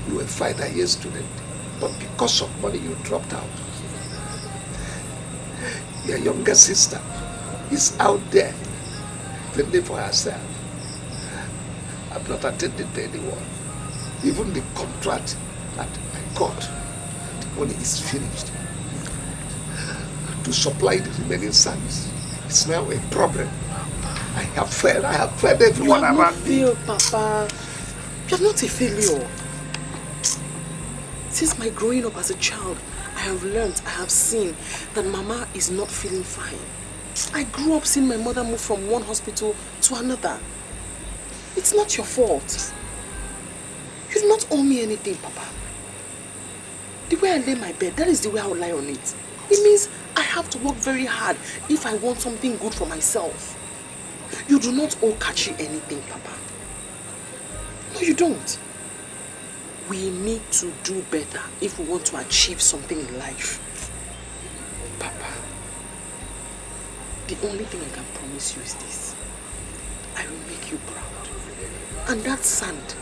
You were a final year student, but because of money you dropped out. Your younger sister is out there fending for herself. I'm not attending to anyone. Even the contract that I got, the money is finished. To supply the remaining sons, it's now a problem. I have failed everyone around me. You have not failed, Papa. You are not a failure. Since my growing up as a child, I have learned, I have seen that Mama is not feeling fine. I grew up seeing my mother move from one hospital to another. It's not your fault. You do not owe me anything, Papa. The way I lay my bed, that is the way I will lie on it. It means I have to work very hard if I want something good for myself. You do not owe Kachi anything, Papa. No, you don't. We need to do better if we want to achieve something in life. Papa, the only thing I can promise you is this. I will make you proud. And that sand,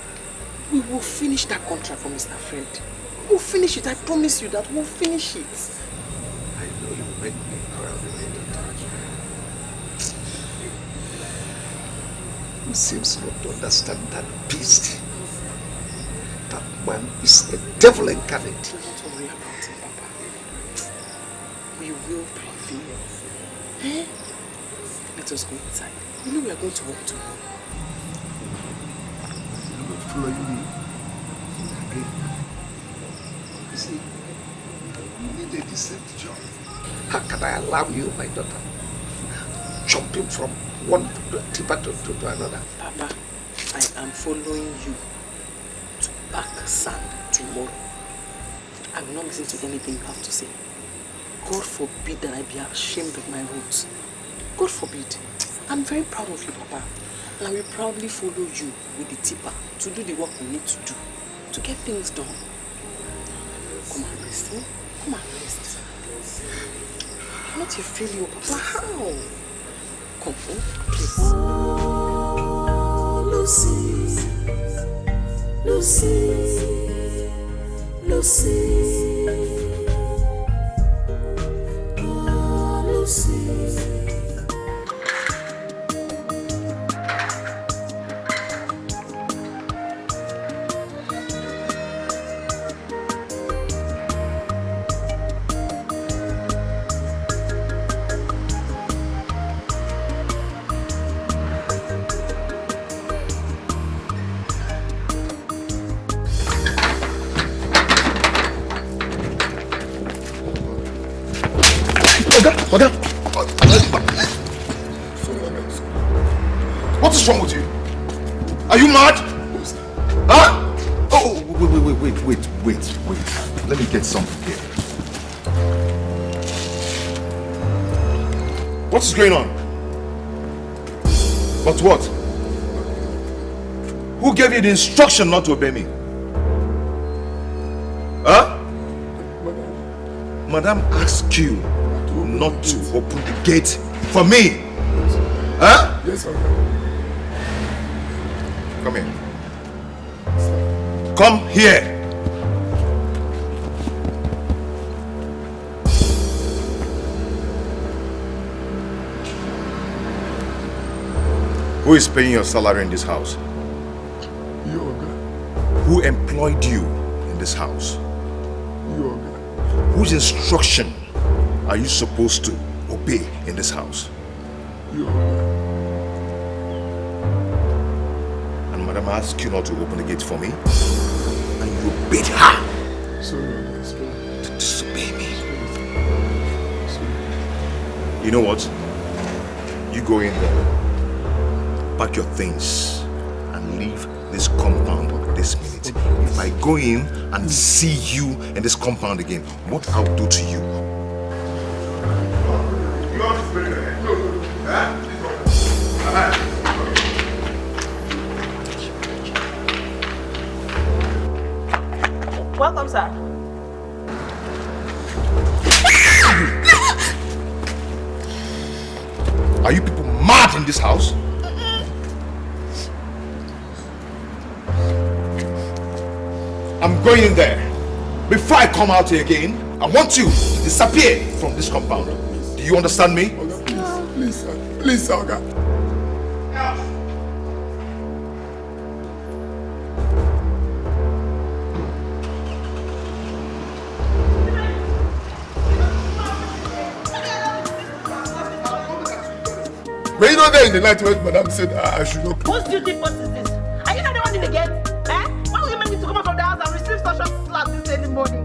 we will finish that contract for Mr. Fred. We'll finish it. I promise you that we'll finish it. I know you make me proud. He seems not to understand that beast. That man is a devil incarnate. Don't worry about him, Papa. We will prevail. Eh? Let us go inside. You know we are going to walk tomorrow. I'm not following you again. You see, you need a decent job. How can I allow you, my daughter, jumping from one tipper to another? Papa, I am following you to pack sand tomorrow. I will not listen to anything you have to say. God forbid that I be ashamed of my roots. God forbid. I'm very proud of you, Papa. And I will proudly follow you with the tipper to do the work we need to do to get things done. Come and rest, eh? Come and rest. I'm not a failure, Papa. How? Come, please. Oh, Lucy, Lucy, Lucy, oh, Lucy. Oga! What is wrong with you? Are you mad? Huh? Oh, wait. Let me get something here. What is going on? But what? Who gave you the instruction not to obey me? Huh? Madam asked you not to open the gate for me. Huh? Yes, sir. Come here. Come here. Who is paying your salary in this house? You, Oga. Who employed you in this house? You, Oga. Whose instruction are you supposed to obey in this house? You, Oga. And Madam asked you not to open the gate for me, and you obeyed her. Sorry, Oga. Sorry. To disobey me. Sorry. You know what? You go in there, pack your things, and leave this compound this minute. If I go in and see you in this compound again, what I'll do to you? You want to bring her? No. Huh? Welcome, sir. Are you people mad in this house? I'm going in there. Before I come out here again, I want you to disappear from this compound. Do you understand me? Oga, please, sir. Please, sir, Oga. Were you not there in the night when Madam said I should not? Whose duty post is this? Are you not the one in the gate? Eh? Why will you make me to come out from the house and receive such a slap this early morning?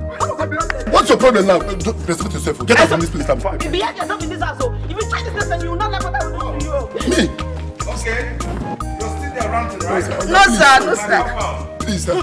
What's your problem now? Don't precipitate yourself. Get out from this place. I'm fine. You behave yourself in this house, so if you try this next time, you will not like what I will do to you. Me? Okay. You're still there ranting, right? No, sir. No, sir. Please, sir.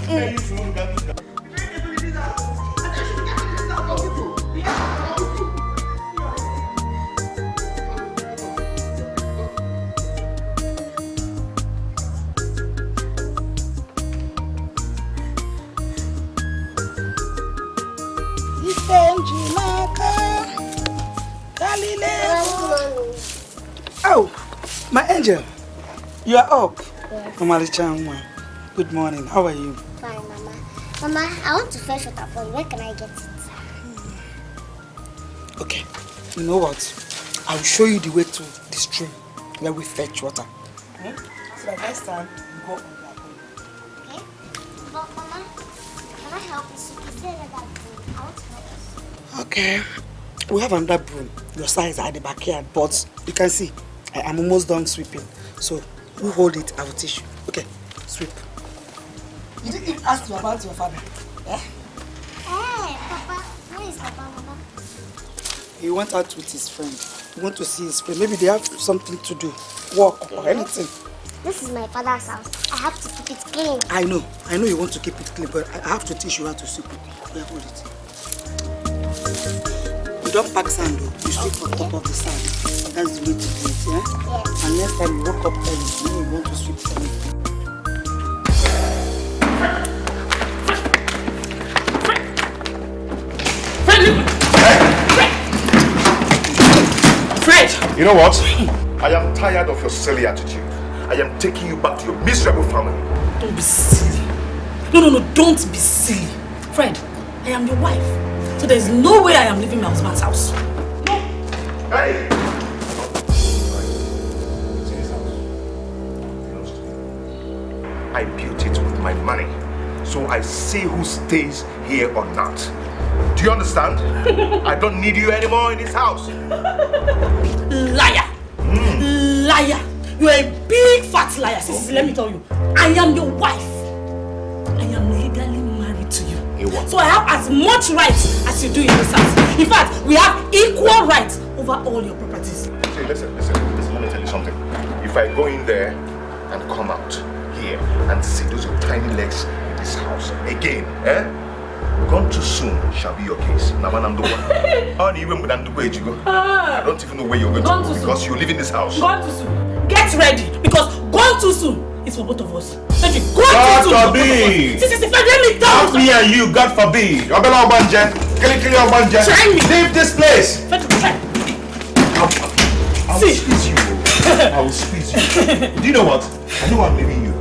Oh, my angel, you are up. Yes. Mama Richangwa, good morning. How are you? Fine, Mama. Mama, I want to fetch water for you. Where can I get it? Okay, you know what? I will show you the way to the stream where we fetch water. Okay? So that next time, you go on that way. Okay. But Mama, can I help you? You said that I want to help you. Okay. We have another broom. Your size at the backyard, but you can see I am almost done sweeping. So you hold it, I will teach you. Okay, sweep. You didn't even ask me about your father. Eh? Hey, Papa. Where is Papa, Mama? He went out with his friend. He went to see his friend. Maybe they have something to do, work or anything. This is my father's house. I have to keep it clean. I know you want to keep it clean, but I have to teach you how to sweep it. Yeah, hold it. We don't pack sand though. You sleep on top of the sand. That's the way to do it, yeah? Yes. And next time you wake up early, you know you want to sweep something. Fred! You know what? I am tired of your silly attitude. I am taking you back to your miserable family. Don't be silly. No, don't be silly. Fred, I am your wife. So there's no way I am leaving my husband's house. No. Hey! I built it with my money. So I say who stays here or not. Do you understand? I don't need you anymore in this house. Liar! Liar! You're a big fat liar. Sissy, let me tell you. I am your wife. I am legally married to you. So I have as much rights as you do in this house. In fact, we have equal rights over all your properties. See, listen, let me tell you something. If I go in there and come out here and see those your tiny legs in this house again, gone too soon shall be your case. I don't even know where you're going to go because you live in this house. Gone too soon. Get ready because gone too soon is for both of us. God forbid! Let me tell you. Me and you, God forbid. Leave this place. I will squeeze you. I will squeeze you. Do you know what? I know I'm leaving you.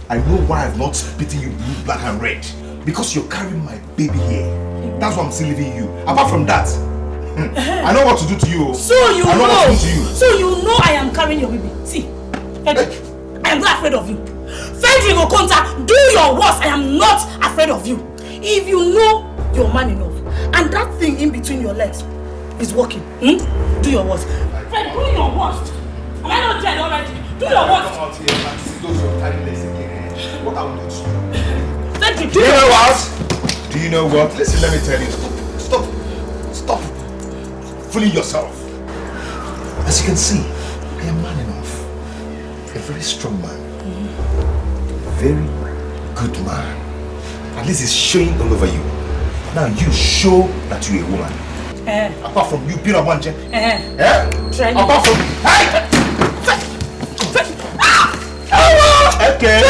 I know why I've not beaten you blue, black and red. Because you're carrying my baby here. That's why I'm still leaving you. Apart from that, I know what to do to you. So you know what to do to you. So you know I am carrying your baby. See, Frederick, I am not afraid of you. Frederick Okonta, do your worst. I am not afraid of you. If you know you're man enough, and that thing in between your legs is working, do your worst. Fred, do your worst. Am I not dead already? Do your worst. Come out here and see those your tiny legs again. What I will do to you. Frederick, do you know what? Do you know what? Listen, let me tell you. Stop fooling yourself. As you can see, I am man enough. A very strong man. Very good man. At least it's showing all over you. Now you show that you're a woman. Apart from you being a man, apart from okay.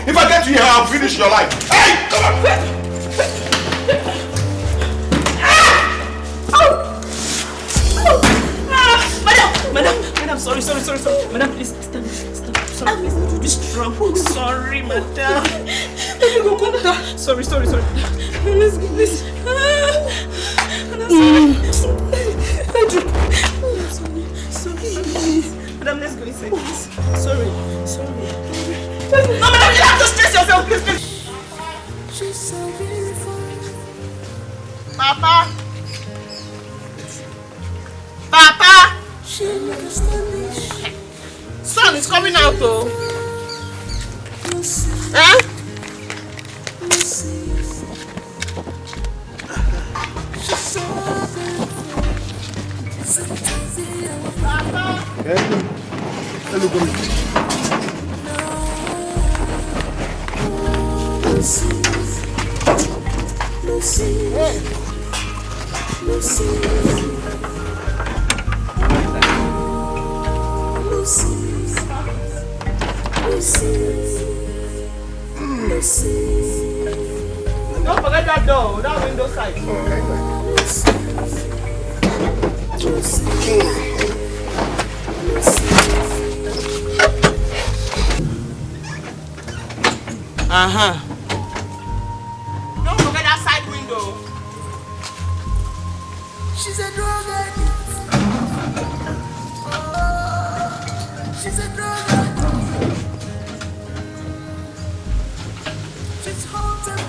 If I get you here, I'll finish your life. Hey, come on. Madam, sorry. Madam, please stand. Sorry, please be strong. Sorry, madam. Sorry. Please. Sorry. Madam, let's go inside, please. Sorry. No, madam, you have to stress yourself, please. Papa. Sun is coming out, though. Don't forget that door, that window side. Don't forget that side window. She's a drug addict. She's a drug addict. She's haunted.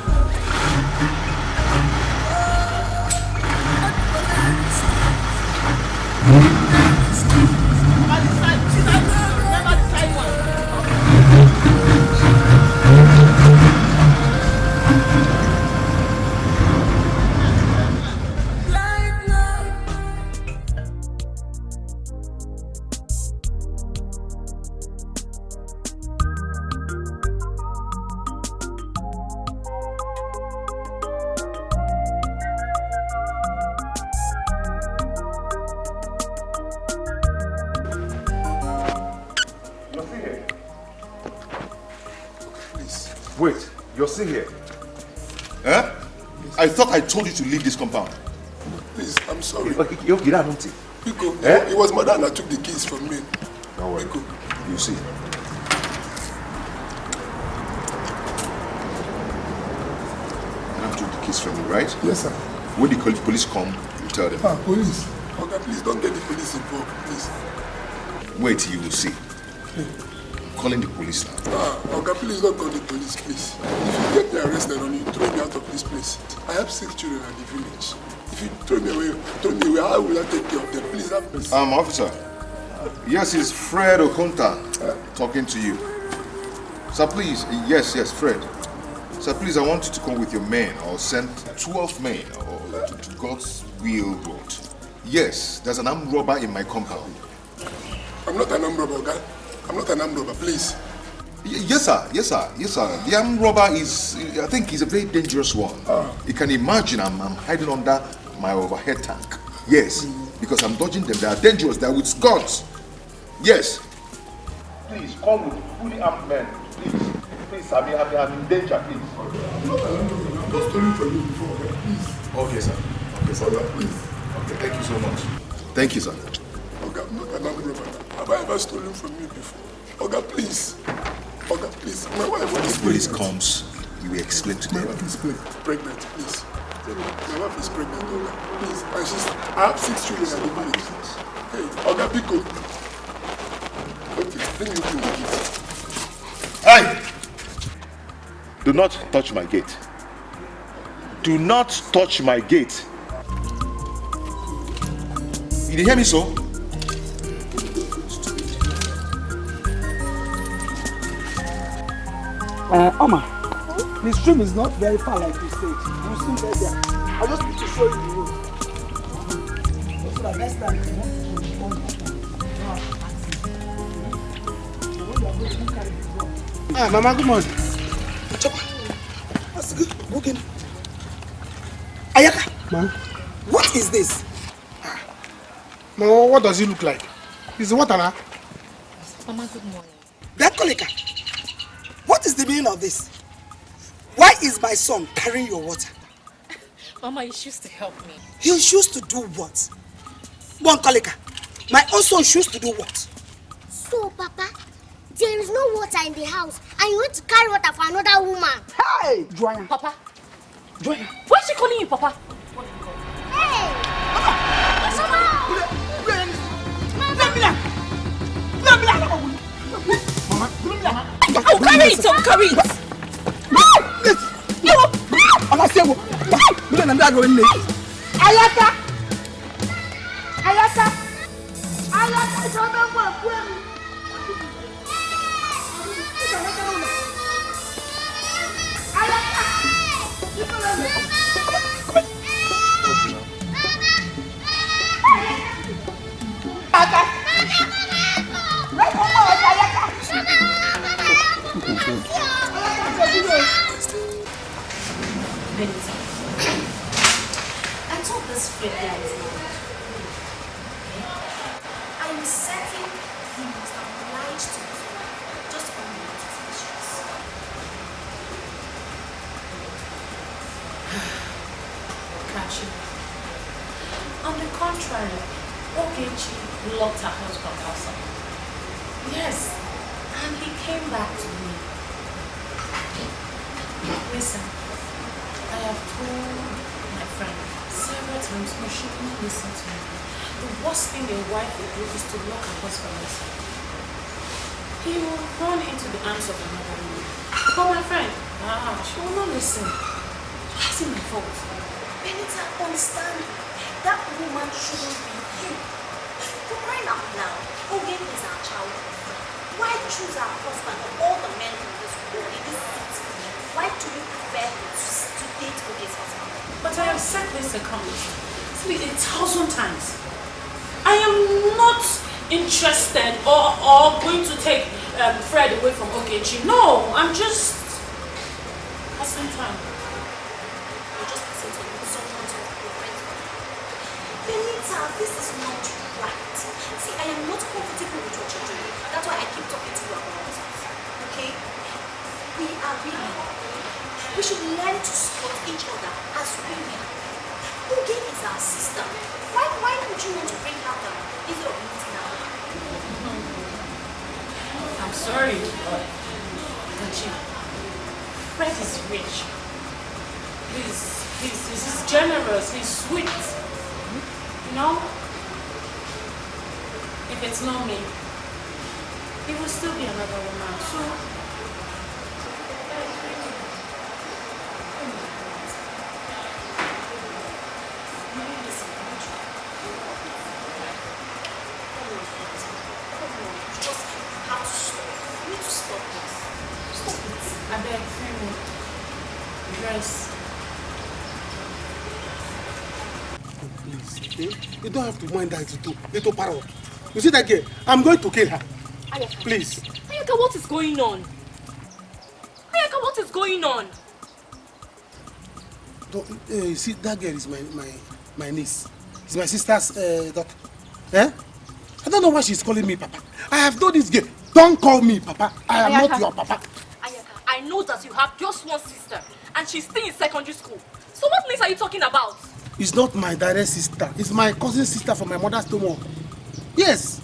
Wait, you're still here? Huh? I thought I told you to leave this compound. Please, I'm sorry. Okay, you don't know. Biko, it was Madam that took the keys from me. Don't worry. Biko. You see. Madam took the keys from you, right? Yes, sir. When the police come, you tell them. Police. Okay, please don't get the police involved, please. Wait till you will see. I'm calling the police now. Okay, please don't call the police, please. If you get me arrested or you throw me out of this place, I have 6 children at the village. If you throw me away, how will I take care of them? Please have mercy. Officer. Yes, it's Fred Okonta talking to you. Sir, please. Yes, Fred. Sir, please, I want you to come with your men or send 12 men to God's will road. Yes, there's an armed robber in my compound. I'm not an armed robber, okay? I'm not an armed robber, please. Yes, sir. The armed robber is, I think he's a very dangerous one. You can imagine I'm hiding under my overhead tank. Yes, because I'm dodging them. They are dangerous. They are with guns. Yes. Please, come with fully armed men. Please, I'm in danger, please. I'm not stealing from you before, okay? Please. Okay, sir. Please. Okay, thank you so much. Thank you, sir. Okay, I'm not an armed robber. Have I ever stolen from you before? Okay, please. Okay, please. My wife When the police comes, you will explain to them. My wife is pregnant, please. My wife is pregnant, okay? Please. And I have 6 children at the village. Hey, okay, Biko. Okay, let me open the gate. Hey! Do not touch my gate. Do not touch my gate. You did hear me, so? Oma, the stream is not very far like you said. We'll soon get there. I just need to show you the road. So that next time you want to Mama, good morning. That's good. Okay. Ayaka. Ma? What is this? Ma, what does it look like? Is it water now? Mama, good morning. That Koleka. What is the meaning of this? Why is my son carrying your water? Mama, you choose to help me. He'll choose to do what? One Koleka. My own son choose to do what? So, Papa, there is no water in the house and you want to carry water for another woman. Hey! Joanna. Papa. Joanna. Why is she calling you Papa? Hey! I'll carry it, I'll carry it. Ayaka! Ayaka! I told this Fred guy is not. I am certain he must have lied to me just to come into his mistress. Kachi. On the contrary, Ogechi locked her husband outside. Yes, and he came back to me. Listen, I have told my friend several times, but she won't listen to me. The worst thing a wife will do is to lock her husband outside. He will run into the arms of another woman. But my friend, she will not listen. That's not my fault. Benita, understand. That woman shouldn't be you. For crying out loud, Ogen is our child. Why choose our husband of all the men in this world, in this city? Why do you prefer to date Ogen's husband? But I have said this accomplished 1,000 times. I am not interested or going to take Fred away from Ogechi. No, I'm just passing time. You're just passing time with someone to your friends. Benita, this is not right. See, I am not comfortable with what you're doing. That's why I keep talking to you about it. Okay? We are really I'm sorry, but Fred is rich. He's generous, he's sweet. You know? If it's not me, it will still be another woman. So I beg, dress. Please, okay? You don't have to mind that little parrot. You see that girl? I'm going to kill her. Ayaka. Please. Ayaka, what is going on? Ayaka, what is going on? You see, that girl is my niece. It's my sister's daughter. Eh? I don't know why she's calling me Papa. I have told this girl, don't call me Papa. I am not your Papa. Ayaka, I know that you have just one sister and she's still in secondary school. So what niece are you talking about? It's not my direct sister. It's my cousin sister from my mother's stomach. Yes.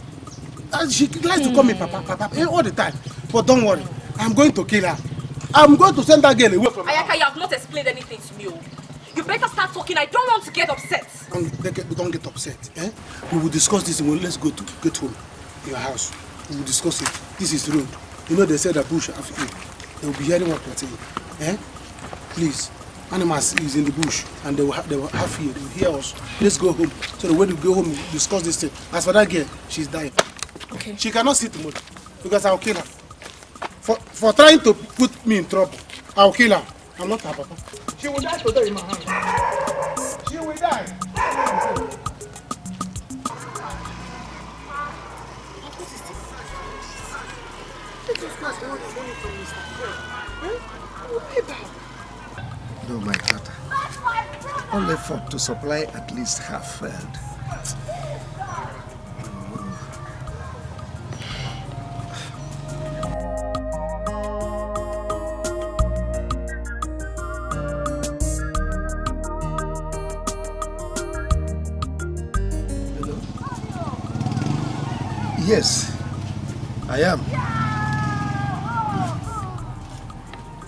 And she likes to call me Papa all the time. But don't worry, I'm going to kill her. I'm going to send that girl away from her. Ayaka, you have not explained anything to me. You better start talking. I don't want to get upset. Don't get upset. Eh? We will discuss this when let's go to get home. In your house. We will discuss it. This is road. You know they said that bush have ear. They will be hearing what we're saying. Eh? Please. Animals is in the bush and they will have ear. They will hear us. Let's go home. So when we go home, we discuss this thing. As for that girl, she's dying. Okay. She cannot see tomorrow because I'll kill her. For trying to put me in trouble, I'll kill her. I'm not her Papa. She will die today in my hand. She will die. No, my daughter. All effort to supply at least half failed. Yes, I am.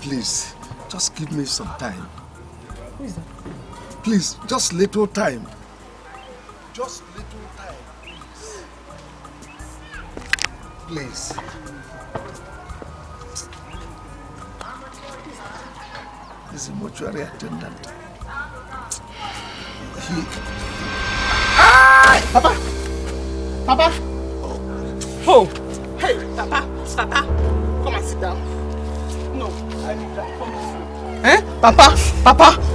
Please, just give me some time. Who is that? Please, just little time. Just little time, please. Please. He's a mortuary attendant. Papa! Papa! Oh! Hey, Papa! Papa! Come and sit down. No, I need that. Come and sit. Eh? Papa! Papa!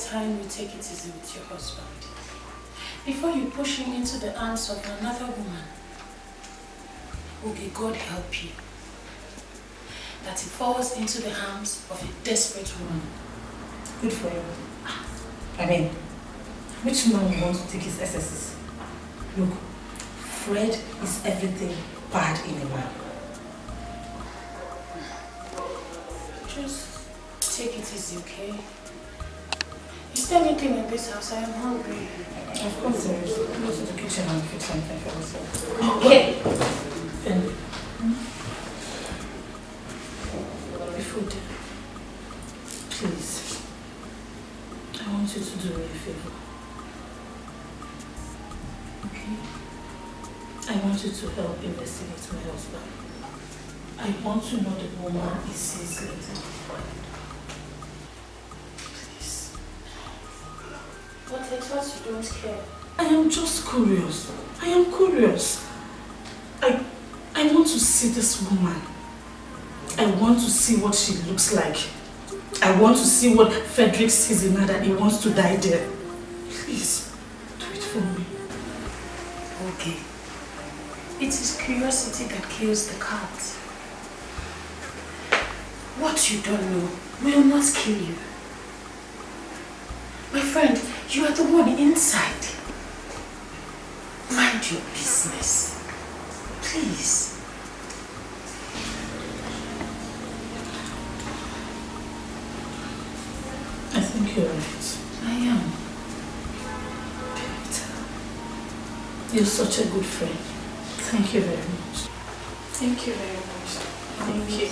Time you take it easy with your husband before you push him into the arms of another woman. Okay, God help you that he falls into the arms of a desperate woman. Good for you. I mean, which man wants to take his SSs? Look, Fred is everything bad in a man. Just take it easy, okay? Is there anything in this house? I am hungry. Of course there is. Go to the kitchen and fix something for yourself. Okay. And the food. Please. I want you to do me a favor. Okay? I want you to help investigate my husband. I want to know the woman he sees later. But I thought you don't care. I am just curious. I am curious. I want to see this woman. I want to see what she looks like. I want to see what Frederick sees in her that he wants to die there. Please, do it for me. Okay. It is curiosity that kills the cat. What you don't know will not kill you. My friend, you are the one inside. Mind your business. Please. I think you're right. I am. Peter, you're such a good friend. Thank you very much. Thank you very much. Thank you.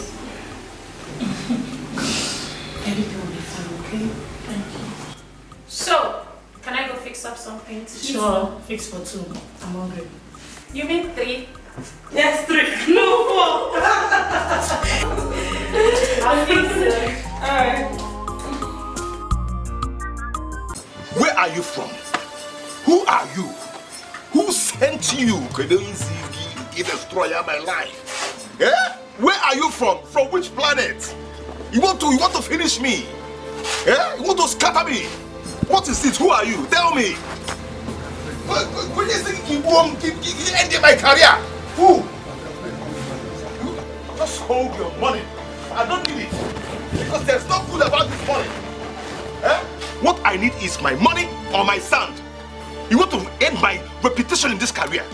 Everything will be fine, okay? Thank you. So, can I go fix up something to eat? Sure, fix for 2. I'm hungry. You mean 3? Yes, 3. No, 4. I'll fix it. Alright. Where are you from? Who are you? Who sent you? You destroyer my life. Yeah? Where are you from? From which planet? You want to finish me? Yeah? You want to scatter me? What is this? Who are you? Tell me. When you think you ended my career? Who? Just hold your money. I don't need it. Because there's no good about this money. Eh? What I need is my money or my sand. You want to end my reputation in this career?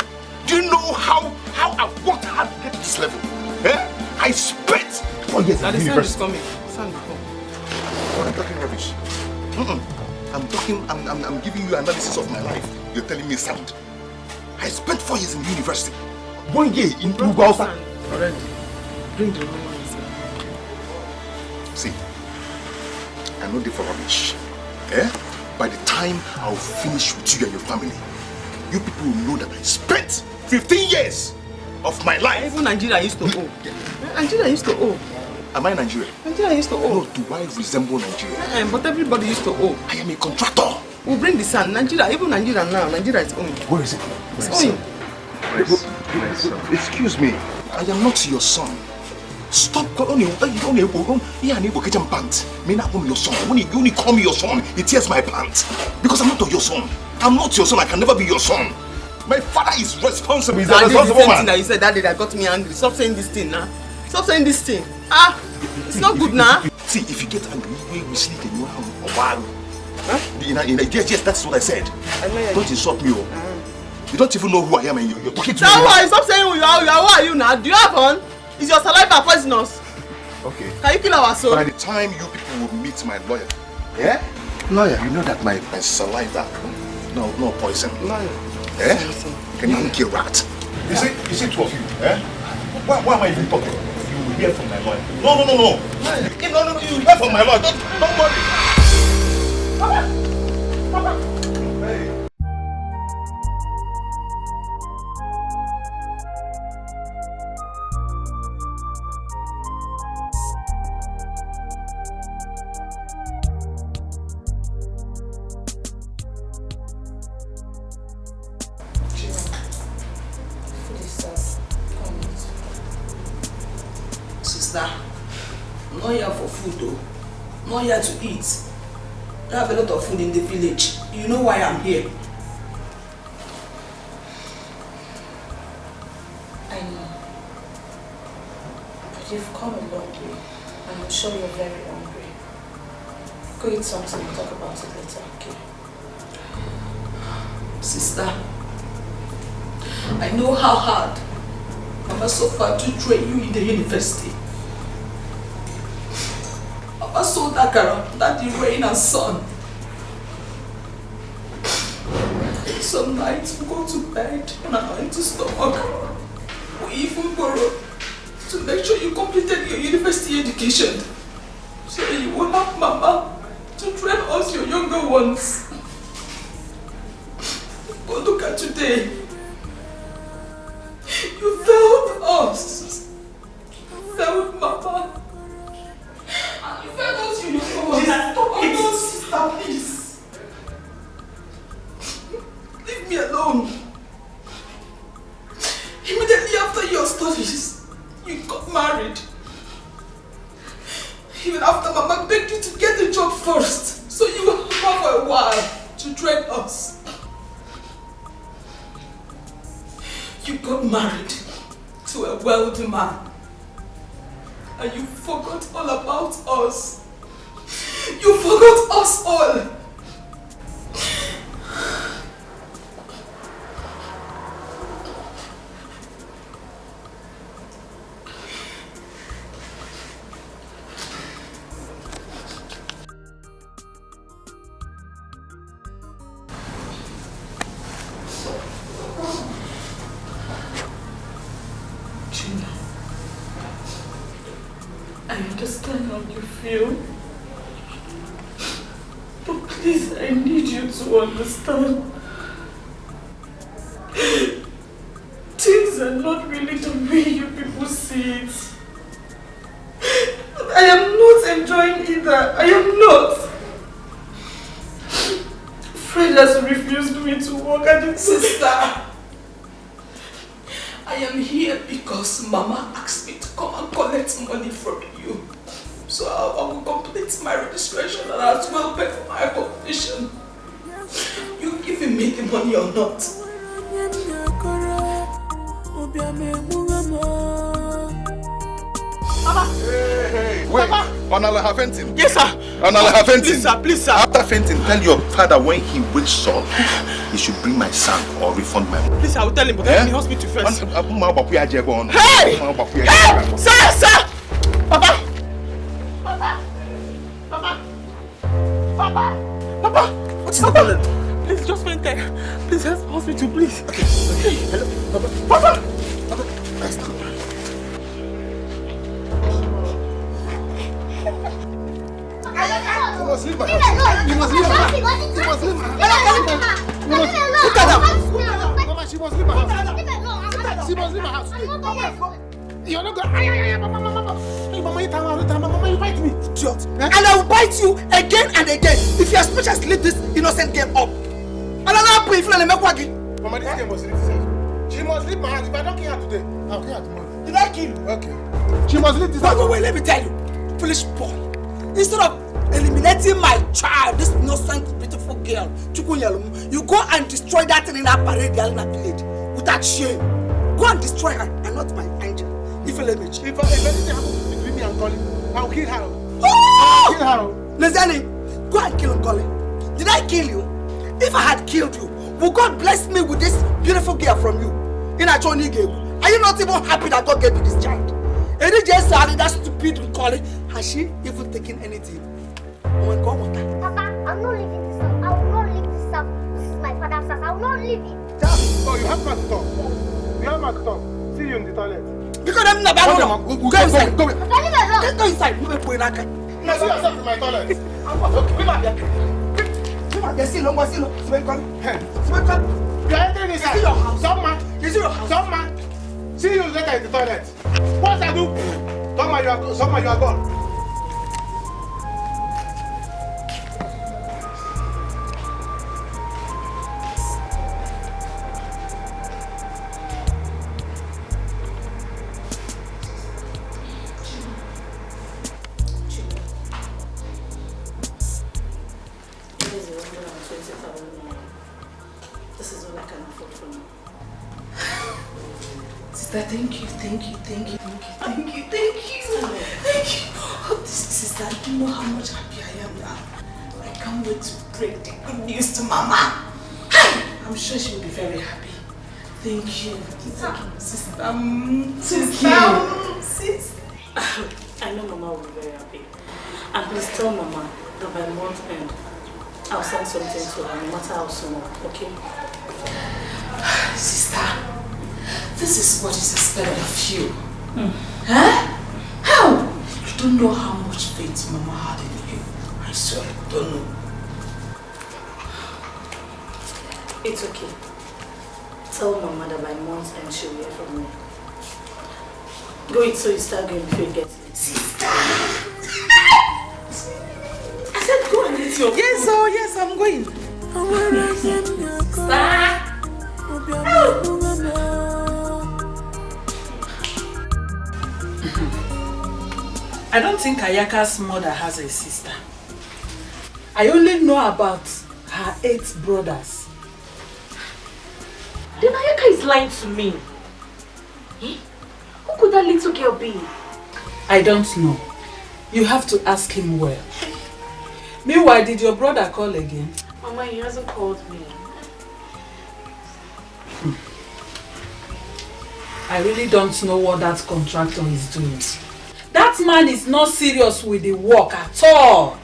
Do you know how I've worked hard to get to this level? Eh? I spent 4 years in university. Sand is coming. Sand will come. What I'm talking rubbish. I'm giving you analysis of my life. You're telling me sound. I spent 4 years in university. 1 year in Uganda. Already. Bring the woman. See, I know they for rubbish. Eh? By the time I'll finish with you and your family, you people will know that I spent 15 years of my life. Even Nigeria used to owe. Nigeria used to owe. Am I Nigerian? Nigeria used to owe. No, do I resemble Nigeria? But everybody used to owe. I am a contractor. We'll bring the sand. Nigeria, even Nigeria now, Nigeria is owing. Where is it? It's owing. Excuse me, I am not your son. Stop calling me. You are able to get pants. Me not your son. When you only call me your son, it tears my pants. Because I'm not your son. I'm not your son. I can never be your son. My father is responsible. He's a responsible man. That you said that day that got me angry. Stop saying this thing now. Stop saying this thing. It's not good now. See, if you get angry, we sleep in your house a while. Yes, that's what I said. Don't insult me. You don't even know who I am and you're talking to me. Stop saying who you are. Who are you now? Do you have one? Is your saliva poisonous? Okay. Can you kill our soul? By the time you people will meet my lawyer, yeah? Lawyer, you know that my saliva, no poison. Lawyer. Eh? Can you even kill rat? You see 2 of you, eh? Why am I even talking? You will hear from my lawyer. No. No, you hear from my lawyer. Don't worry. Papa. Hey. I'm not here for food though. I'm not here to eat. I have a lot of food in the village. You know why I'm here. I know. But you've come a long way, and I'm sure you're very hungry. Go eat something and talk about it later, okay? Sister, I know how hard Mama suffered to train you in the university. Mama sold Akara, Daddy, rain and sun. Some nights we go to bed on an empty stomach. We even borrow to make sure you completed your university education. So you will have Mama to train us, your younger ones. But look at today. You failed us. You failed Mama. And you failed us, you younger ones. Stop it, sister, please. Leave me alone. Immediately after your studies, you got married. Even after Mama begged you to get a job first, so you will have for a while to train us. You got married to a wealthy man. And you forgot all about us. You forgot us all. I understand how you feel. But please, I need you to understand. Things are not really the way you people see it. I am not enjoying either. I am not. Fred has refused me to work at the sister. I am here because Mama asked me to come and collect money from you. So I will complete my registration and as well pay for my accommodation. You giving me the money or not? Papa! Hey, wait. Papa! Onala have fainting. Yes, sir. Onala have fainting. Please, sir. Please, sir. After fainting, tell your father when he wakes up, he should bring my son or refund my money. Please, I will tell him, but let me hospital first. Hey! Hey! Sir, sir! Papa! Papa! Papa! Papa! Papa! What is the problem? Please, just faint there. Please, help hospital, please. Okay. Hello, Papa. Papa! Papa! You must leave my house. You must leave my house. You must leave my house. Look at her. Mama, she must leave my house. She must leave my house. You're not going. Mama, you bite me. Idiot. And I will bite you again and again if you are supposed to leave this innocent girl up. And I'll pay for the Mekwagi. Mama, this girl must leave this house. She must leave my house. If I don't kill her today, I'll kill her tomorrow. Did I kill you? Okay. She must leave this house. Wait, let me tell you. Foolish boy. Instead of eliminating my child, this innocent, beautiful girl, you go and destroy that thing in that parade girl in that village without shame. Go and destroy her and not my angel. If anything happens between me and Colin, I'll kill her. I'll kill her. Lezani, go and kill Colin. Did I kill you? If I had killed you, will God bless me with this beautiful girl from you? Are you not even happy that God gave you this child? Any just started that stupid Colin. Has she even taken anything? Oh my God, what? Papa, I'm not leaving this house. I will not leave this house. This is my father's house. I will not leave it. Oh, you have to talk. You have to talk. See you in the toilet. Because I'm not bad. Go inside. Go Papa, leave me alone. Go inside. You may put in a car. No, see yourself in my toilet. Okay, come back here. Come back here. See no. See no. See no. You are entering inside. Is it your house? Some man. Is it your house? Some man. See you later in the toilet. What I do? Some man, you are gone. This is all I can afford for now. Sister, thank you. Oh, sister, you know how much happy I am now. I can't wait to break the good news to Mama. I'm sure she will be very happy. Thank you. Sister. I know Mama will be very happy. And please tell Mama that by month end, I'll send something to her, no matter how small, okay? Sister, this is what is expected of you. Huh? How? You don't know how much faith Mama had in you. I swear, you don't know. It's okay. Tell Mama that by month's end she'll hear from me. Go eat so you start going before you get it. Sister! I said go and eat your food. Yes, I'm going. Sister! I don't think Ayaka's mother has a sister. I only know about her 8 brothers. Then Ayaka is lying to me. Who could that little girl be? I don't know. You have to ask him well. Meanwhile, did your brother call again? Mama, he hasn't called me. I really don't know what that contractor is doing. That man is not serious with the work at all.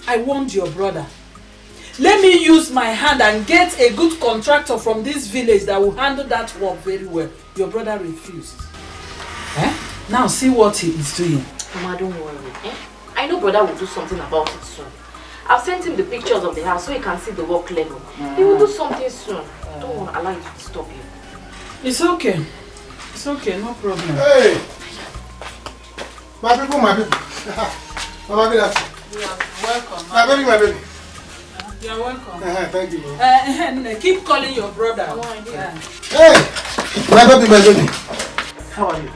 I warned your brother. Let me use my hand and get a good contractor from this village that will handle that work very well. Your brother refused. Now see what he is doing. Mama, don't worry. I know brother will do something about it soon. I've sent him the pictures of the house so he can see the work level. He will do something soon. Don't want to allow it to disturb you. It's okay. It's okay, no problem. Hey! My people. Mama, good afternoon. You are welcome. My baby. You are welcome. Thank you. Keep calling your brother. Hey! My baby. How are you?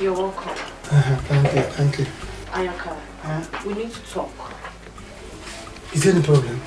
You're welcome. Thank you. Ayaka, we need to talk. Is there any problem?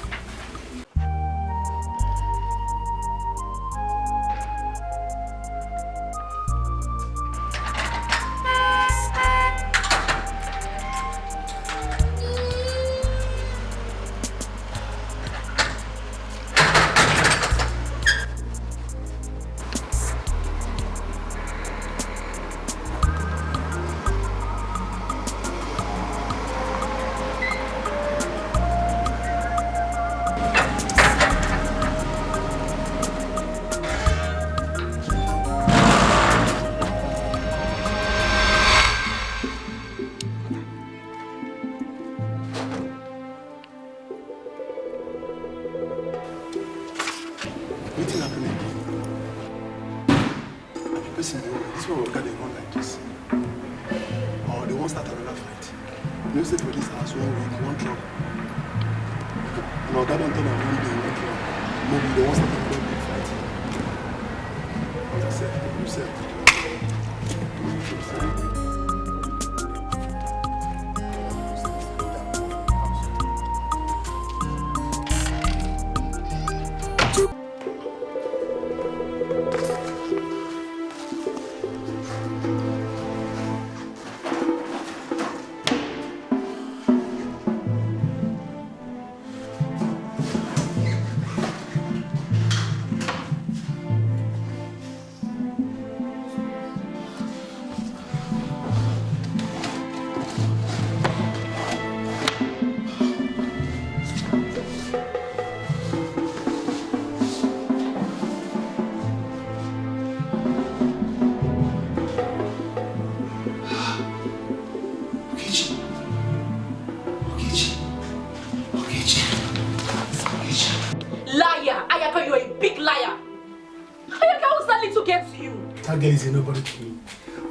Girl is a nobody to me.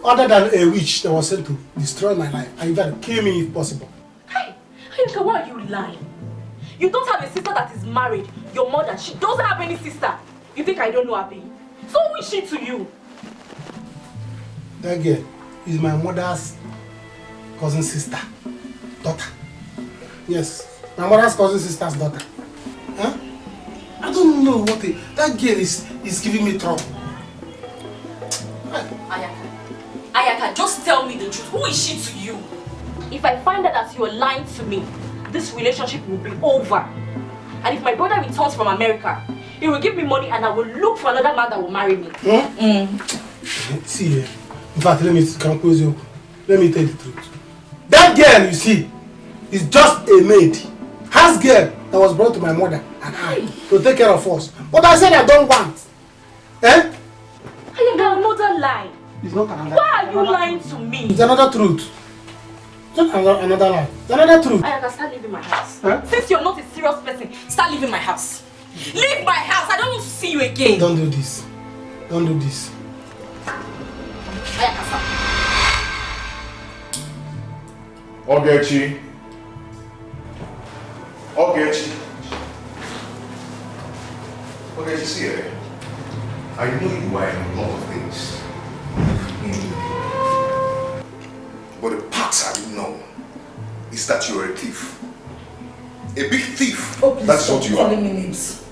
Other than a witch that was sent to destroy my life and even kill me if possible. Hey, Ayaka, why are you lying? You don't have a sister that is married. Your mother, she doesn't have any sister. You think I don't know Abi? So who is she to you? That girl is my mother's cousin sister, daughter. Yes, my mother's cousin sister's daughter. Huh? I don't know what that girl is giving me trouble. Ayaka, just tell me the truth. Who is she to you? If I find out that you are lying to me, this relationship will be over. And if my brother returns from America, he will give me money and I will look for another man that will marry me. See, in fact, let me tell you the truth. That girl you see is just a maid. House girl that was brought to my mother and I to take care of us. But I said I don't want. Ayaka, another lie. It's not another. Why are you lying to me? It's another truth. It's not another lie. It's another truth. Ayaka, start leaving my house. Since you're not a serious person, start leaving my house. Leave my house. I don't want to see you again. Don't do this. Don't do this. Ayaka, stop. Ogechi. Ogechi, see here. I know you are in a lot of things. But the part I didn't know is that you're a thief. A big thief. Oh, please That's stop what you are. calling me names.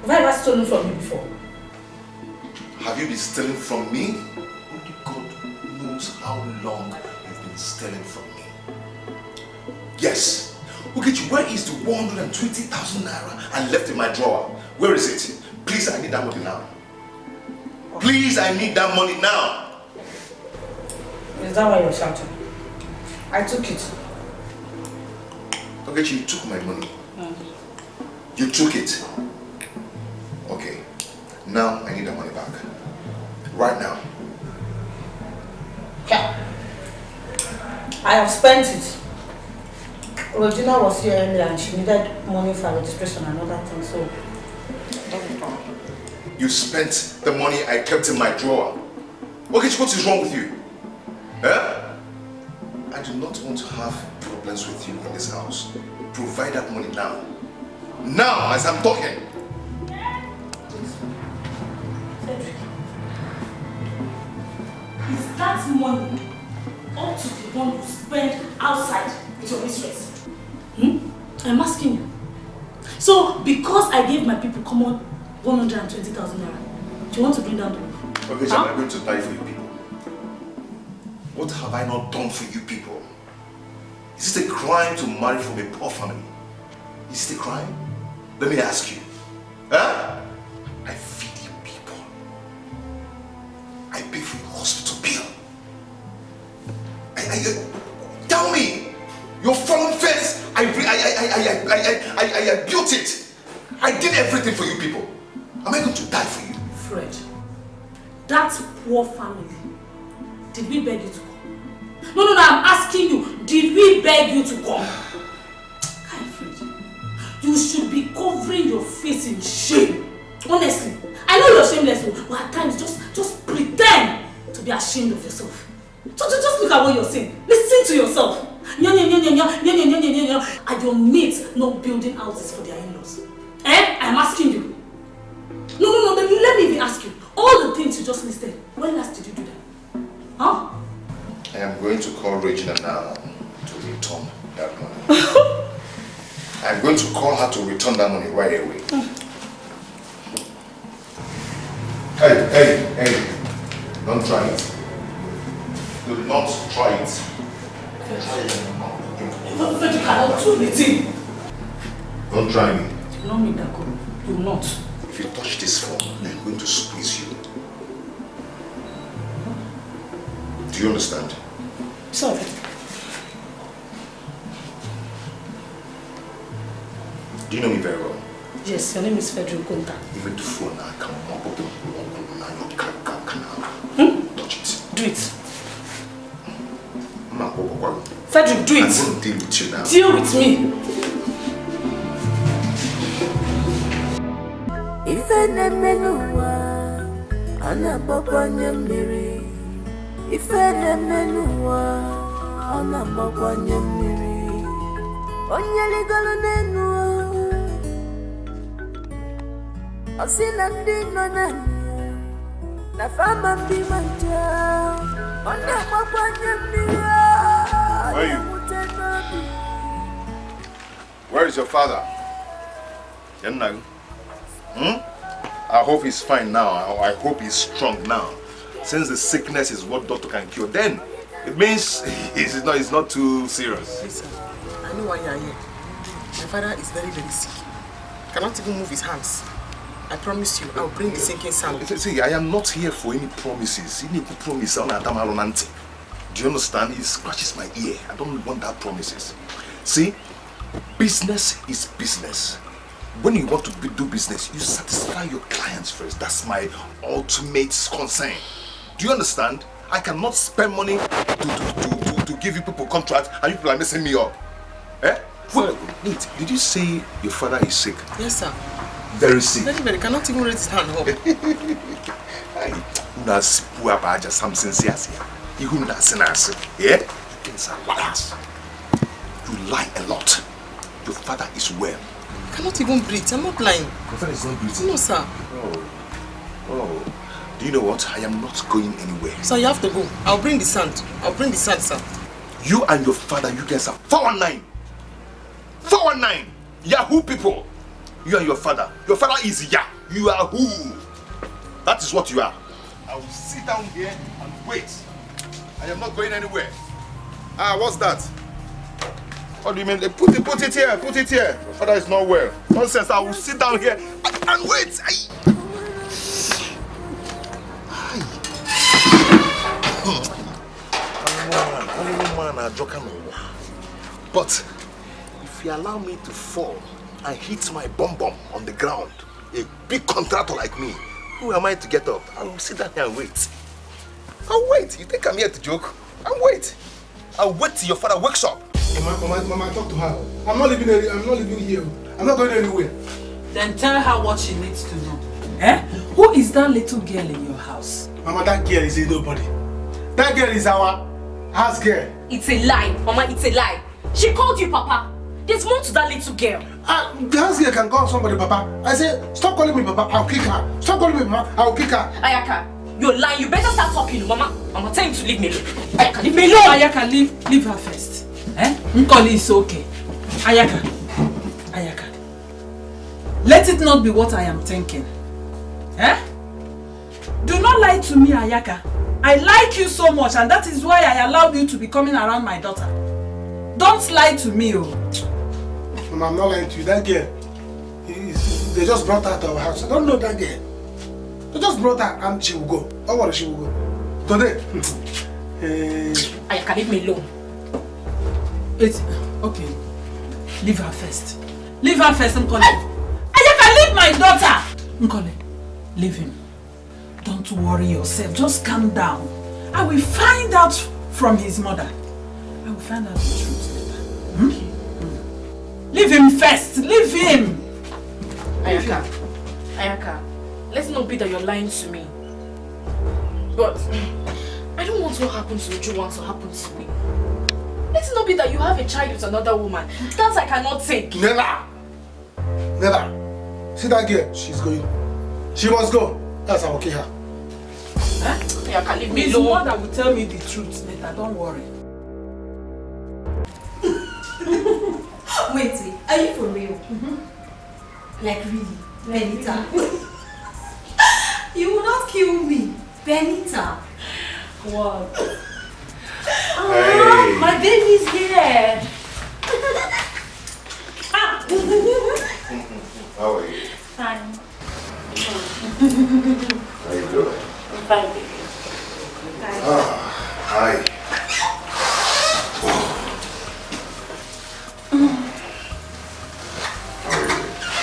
Have I ever stolen from you before? Have you been stealing from me? Only God knows how long you've been stealing from me. Yes. Ukechi, where is the 120,000 naira I left in my drawer? Where is it? Please, I need that money now. Please, I need that money now. Is that why you're shouting? I took it. Ukechi, you took my money. You took it. Okay. Now I need the money back. Right now. Yeah. I have spent it. Regina was here earlier and she needed money for registration and other things, so that's the problem. You spent the money I kept in my drawer. Okay, what is wrong with you? Huh? I do not want to have problems with you in this house. Provide that money now. Now, as I'm talking. Cedric, is that money up to the one you spend outside with your mistress? I'm asking you. So, because I gave my people common 120,000 naira, do you want to bring down the roof? Okay, so am I going to die for you people? What have I not done for you people? Is it a crime to marry from a poor family? Is it a crime? Let me ask you. Huh? I feed you people. I pay for your hospital bill. Tell me, your fallen fence, I built it. I did everything for you people. Am I going to die for you? Fred, that poor family, did we beg you to come? No, I'm asking you, did we beg you to come? Fred, you should be covering your face in shame. Honestly, I know you're shameless, but at times just pretend to be ashamed of yourself. Just look at what you're saying. Listen to yourself. And your mates not building houses for their in-laws. I'm asking you. No, let me even ask you. All the things you just listed, when last did you do that? Huh? I am going to call Regina now to return that money. I'm going to call her to return that money right away. Hey. Don't try it. Do not try it. You cannot do anything. Don't try me. You will not make that call. You will not. If you touch this phone, I'm going to squeeze you. Do you understand? Sorry. Do you know me very well? Yes, your name is Frederick Kunta. Even the phone, I can walk up and touch it. Do it. I'm not going Frederick, do it. I'm going to deal with you now. Deal with me. Ife nemenuwa anabakwanye mmiri. Ife nemenuwa anabakwanye mmiri. Onye ligolo n'enu osina ndị nọ na fama mbi manja anabakwanye mmiri. Where are you? Where is your father? I hope he's fine now. I hope he's strong now. Since the sickness is what doctor can cure, then it means it's not too serious. Listen, I know why you are here. My father is very, very sick. He cannot even move his hands. I promise you, I'll bring the sinking sand. See, I am not here for any promises. You need to promise. Do you understand? He scratches my ear. I don't want that promises. See, business is business. When you want to do business, you satisfy your clients first. That's my ultimate concern. Do you understand? I cannot spend money to give you people contracts and you people are messing me up. Eh? Wait, did you say your father is sick? Yes, sir. Very sick. Very, cannot even raise his hand up. Yeah? You lie a lot. Your father is well. I cannot even breathe. I'm not lying. Your father is not breathing? No, sir. Oh. Do you know what? I am not going anywhere. Sir, you have to go. I'll bring the sand. I'll bring the sand, sir. You and your father, you guys are 419. 419. Yahoo people. You and your father. Your father is Yah. You are who? That is what you are. will sit down here and wait. I am not going anywhere. Ah, what's that? What do you mean? Put it here, put it here. Father is not well. Nonsense, I will sit down here and wait. But if you allow me to fall and hit my bum on the ground, a big contractor like me, who am I to get up? I will sit down here and wait. I'll wait. You think I'm here to joke? I'll wait. I'll wait till your father wakes up. Mama, talk to her. I'm not living here. I'm not going anywhere. Then tell her what she needs to know. Eh? Who is that little girl in your house? Mama, that girl is a nobody. That girl is our house girl. It's a lie, Mama, it's a lie. She called you Papa. There's more to that little girl. The house girl can call somebody Papa. I say, stop calling me Papa, I'll kick her. Stop calling me Papa, I'll kick her. Ayaka, you're lying. You better start talking, Mama. Mama, tell him to leave me alone. Ayaka, leave me alone. Ayaka, leave her first. Eh? Nkoli is okay. Ayaka. Let it not be what I am thinking. Eh? Do not lie to me, Ayaka. I like you so much, and that is why I allowed you to be coming around my daughter. Don't lie to me, oh. Mama, I'm not lying to you. That girl, they just brought her to our house. I don't know that girl. They just brought her and she will go. Don't worry, she will go. Today. Ayaka, leave me alone. It's okay. Leave her first. Leave her first, Nkole. Ayaka, leave my daughter! Nkole, leave him. Don't worry yourself. Just calm down. I will find out from his mother. I will find out the truth later. Leave him first. Leave him. Ayaka, let's not be that you're lying to me. But I don't want what happened to Uju want to happen to me. Let's not be that you have a child with another woman. That I cannot take. Never. See that girl? She's going. She must go. That's how I'll kill her. Huh? Ayaka, leave me His alone. mother will tell me the truth later. Don't worry. Wait, are you for real? Like really? Benita? You will not kill me. Benita. What? Oh, my baby's here. How are you? Fine. How you doing? I'm fine, baby. Hi.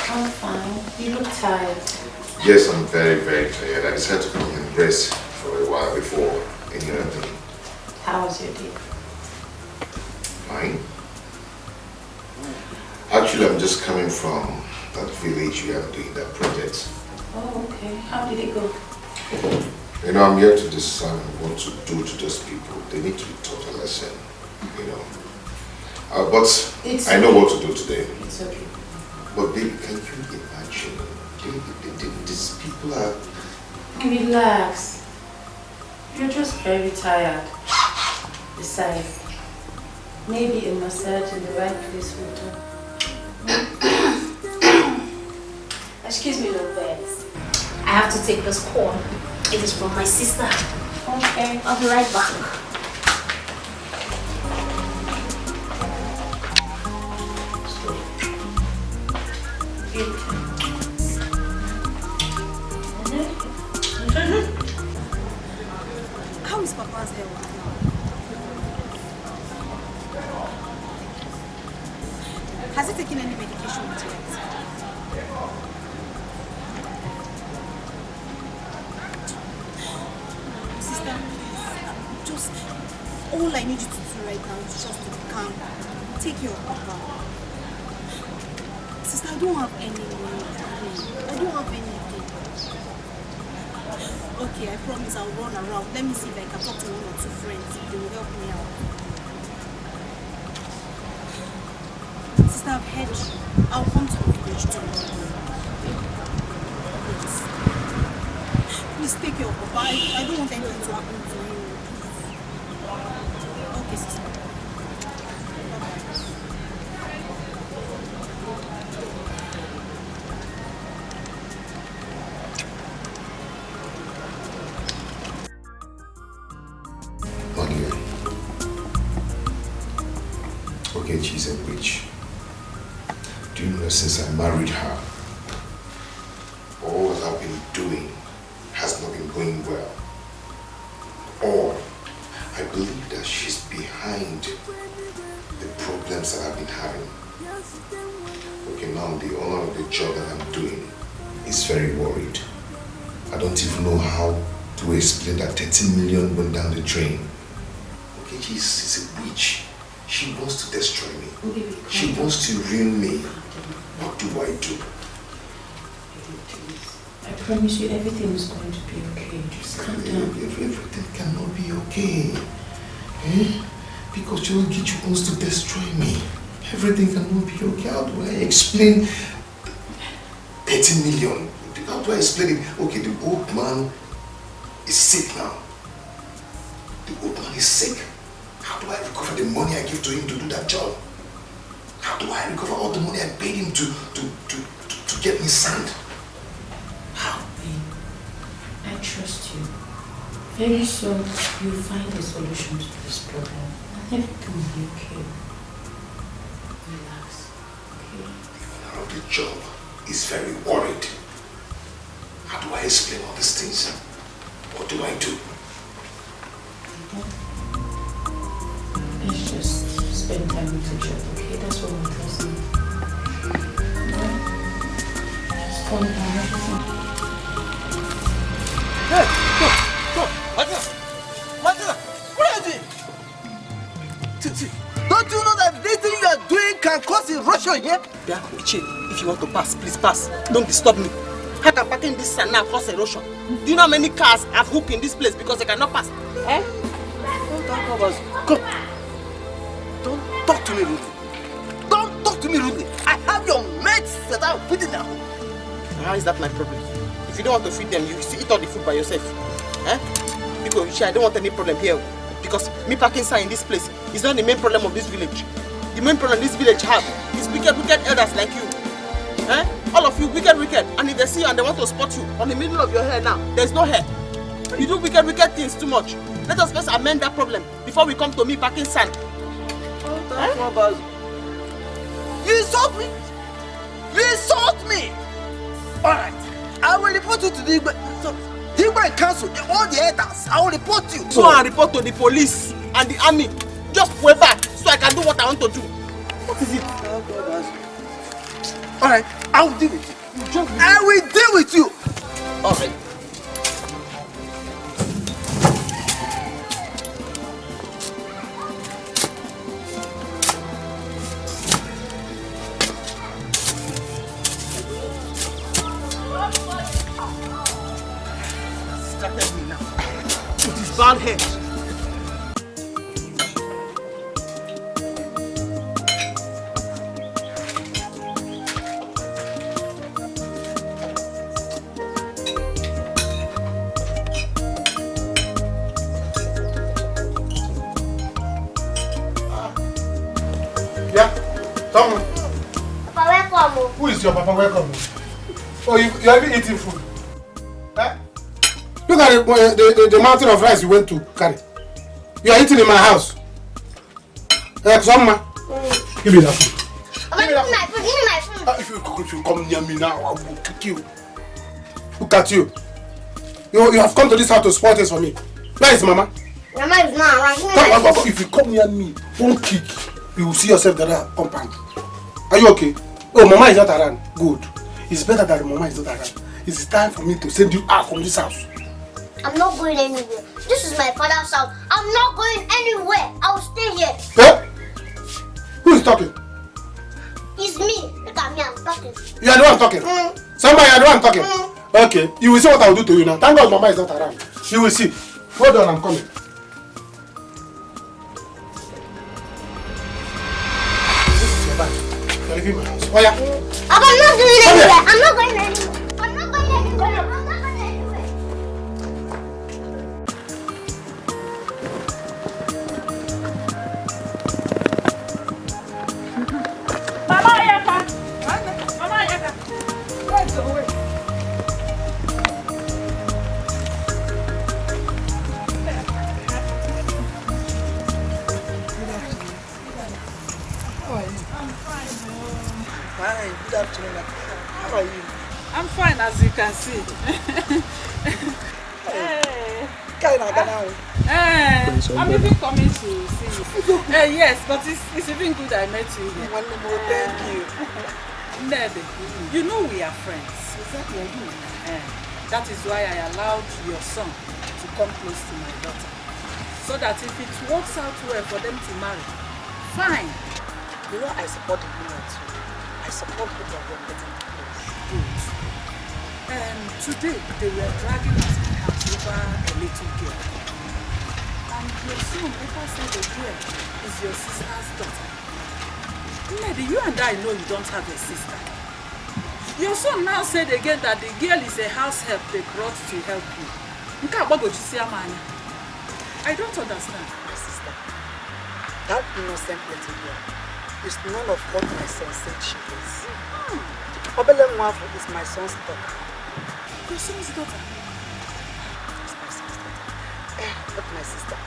I'm fine. You look tired. Yes, I'm very, very tired. I decided to come and rest for a while before any other thing. How was your day? Fine. Actually, I'm just coming from that village we are doing that project. Oh, okay. How did it go? You know, I'm here to decide what to do to those people. They need to be taught a lesson, you know. But I know what to do today. It's okay. But baby, can you imagine? These people are... Relax. You're just very tired. Besides, maybe a massage in the right place will do. Excuse me, little birds. I have to take this call. It is from my sister. Okay. I'll be right back. How is Papa's health now? Has he taken any medication yet? Sister, please, just all I need you to do right now is just to be calm. Take care of Papa. Sister, I don't have any money. I don't have anything. Okay, I promise I'll run around. Let me see if I can talk to one or two friends if they will help me out. Sister, I've heard you. I'll come to the village tomorrow. Please take care of Papa. I don't want anything to happen to him. Please. Okay, sister. Okechi's a witch. Do you know that since I married her, all that I've been doing has not been going well? Or I believe that she's behind the problems that I've been having. Okay, now the owner of the job that I'm doing is very worried. I don't even know how to explain that 30 million went down the drain. Okay, she's a witch. She wants to destroy me. She wants to ruin me. What do I do? I promise you everything is going to be okay. Just calm down. Everything cannot be okay. Eh? Because Chirokichi wants to destroy me. Everything cannot be okay. How do I explain 30 million? How do I explain it? Okay, the old man is sick now. The old man is sick. How do I recover the money I give to him to do that job? How do I recover all the money I paid him to get me sand? How? I trust you. Very soon you'll find a solution to this problem. And everything will be okay. Relax. Okay? The owner of the job is very worried. How do I explain all these things? What do I do? Let's just spend time with each other, okay? That's what matters now. Just calm down, everything. Hey, stop! Martina, what are you doing? See, don't you know that this thing you are doing can cause erosion here? Yeah, if you want to pass, please pass. Don't disturb me. How can parking this sand now cause erosion? Do you know how many cars have hooked in this place because they cannot pass? Eh? Don't talk about us. Come. Don't talk to me rudely. Don't talk to me rudely. I have your mates that are feeding them. How is that my problem? If you don't want to feed them, you eat all the food by yourself. Eh? Because I don't want any problem here. Because me parking sign in this place is not the main problem of this village. The main problem this village have is wicked elders like you. Eh? All of you wicked. And if they see you and they want to spot you on the middle of your hair now, there's no hair. You do wicked things too much. Let us first amend that problem before we come to me parking sand. You insult me? You insult me? Alright. I will report you to the Igwe Council, all the elders. I will report you. So I report to the police and the army. Just way back so I can do what I want to do. What is it? Alright, I will deal with you. I will deal with you. Alright. Distracted me now. With his bald head. Who is your papa? Welcome. Oh, you haven't eaten food. Eh? Look at the mountain of rice you went to carry. You are eating in my house. Give me that food. Give me my food. If you come near me now, I will kick you. Look at you. You have come to this house to spoil things for me. Where is Mama? Mama is not around. If you come near me, one kick, you will see yourself in the other compound. Are you okay? Oh, Mama is not around. Good. It's better that Mama is not around. It's time for me to send you out from this house. I'm not going anywhere. This is my father's house. I'm not going anywhere. I will stay here. Eh? Who is talking? It's me. Look at me, I'm talking. You are the one talking? Somebody, you are the one talking? Okay. You will see what I will do to you now. Thank God Mama is not around. You will see. Hold on, I'm coming. You're leaving my house. Oh yeah. I'm not going anywhere. I'm not going anywhere. I'm not going anywhere. I'm not going anywhere. Mama Ayaka. Mama Ayaka. Where's your way? How are see. I'm even coming to see you. Yes, but it's even good I met you here. One more, thank you. Ned, you know we are friends. Exactly, I do. That is why I allowed your son to come close to my daughter. So that if it works out well for them to marry, fine. You know, I support the women too. I support both of them getting close. Good. Today, they were dragging us my house over a little girl. And your son ever said the girl is your sister's daughter. Lady, you and I know you don't have a sister. Your son now said again that the girl is a house help they brought to help you. I don't understand. My sister, that innocent little girl is none of what my son said she is. Obele Mwafu is my son's daughter. Your son's daughter? It's my son's daughter. Not my sister.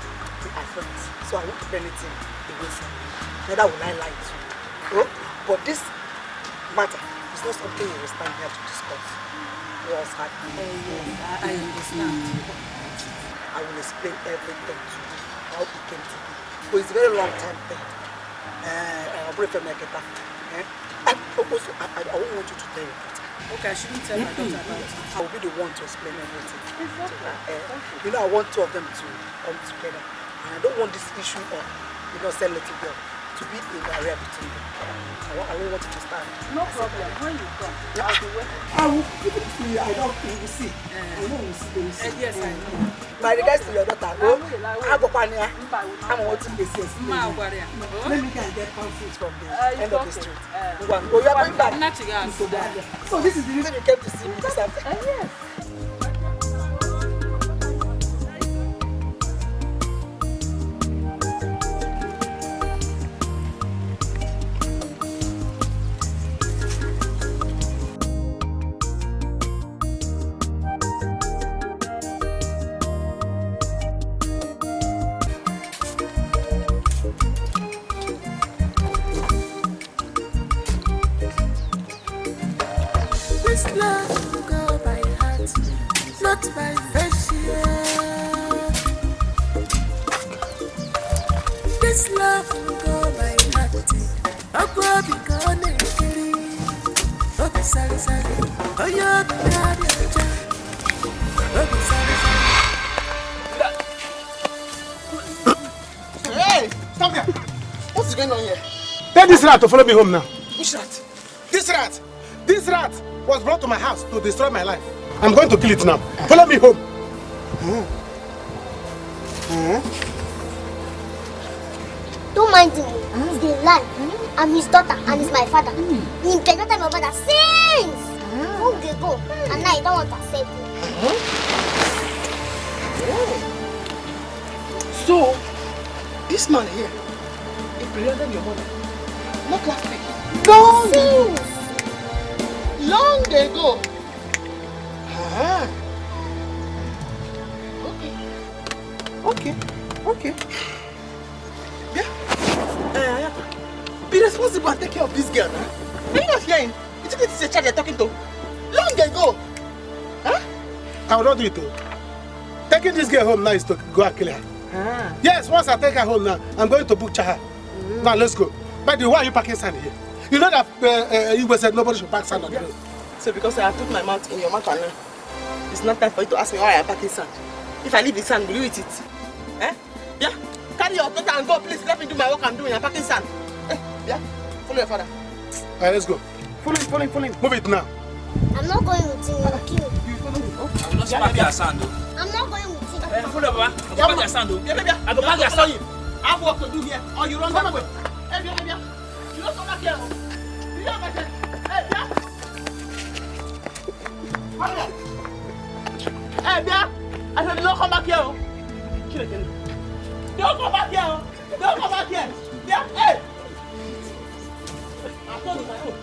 We are friends, so I won't keep anything away from you. Neither will I lie to you. But this matter is not something we will stand here to discuss. What's happening? I understand. I will explain everything to you, how it came to be. But it's a very long time thing. I'll bring from my guitar. And also, I won't want you to tell your daughter. Okay, I shouldn't tell my daughter about it. I will be the one to explain everything. You know, I want two of them to come together. And I don't want this issue of, sell little girl to be a barrier between them. I won't want it to stand. No problem. When you come, I'll be waiting. I will give it to you. I don't think you see. I know you see. Yes, I know. My regards to your daughter. I'm going to this. Let me go and get conflict from the end of the street. You are going back. So this is the reason you came to see me this afternoon. Yes. Hey, stop there! What's going on here? Tell this rat to follow me home now. Which rat? This rat! This rat was brought to my house to destroy my life. I'm going to kill it now. Follow me home. Don't mind him. He's the land. I'm his daughter and he's my father. He cannot tell my father since. Okay, go. And now I don't want to accept him. So, this man here, he prevented your mother. Not last week. Long ago. Okay. Yeah. Be responsible and take care of this girl. Huh? Are you not hearing? You think it's a child you're talking to? Long ago. Huh? I will not do it though. Taking this girl home now is to go and kill her. Yes, once I take her home now, I'm going to butcher her. Now let's go. By the way, why are you packing sand here? You know that you said nobody should pack sand on the road. So because I put my mouth in your mouth and it's not time for you to ask me why I'm packing sand. If I leave the sand, will you eat it? Yeah? Carry your daughter and go, please. Let me do my work I'm doing. I'm packing sand. Yeah? Follow your father. Alright, let's go. Follow him. Move it now. I'm not going with you. You follow me. I will not pack your sand. I'm not going with you. Follow, Baba. I go pack your sand. I go pack your sand. I have work to do here. Or you run that way. Hey, you don't come back here. You don't come back here. Hey, I said, don't come back here. Kill again. Don't come back here. Don't come back here. Yeah, hey. I told you my own.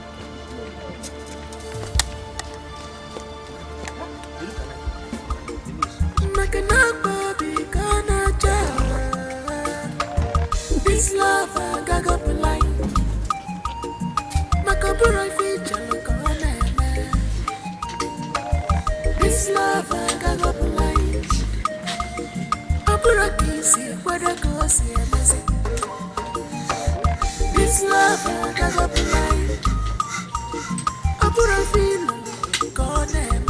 This love I got up in line. Makabura feature love I got up blind. Opera kisi kwada kosi emezi. This love I got up blind. Opera feel God eme.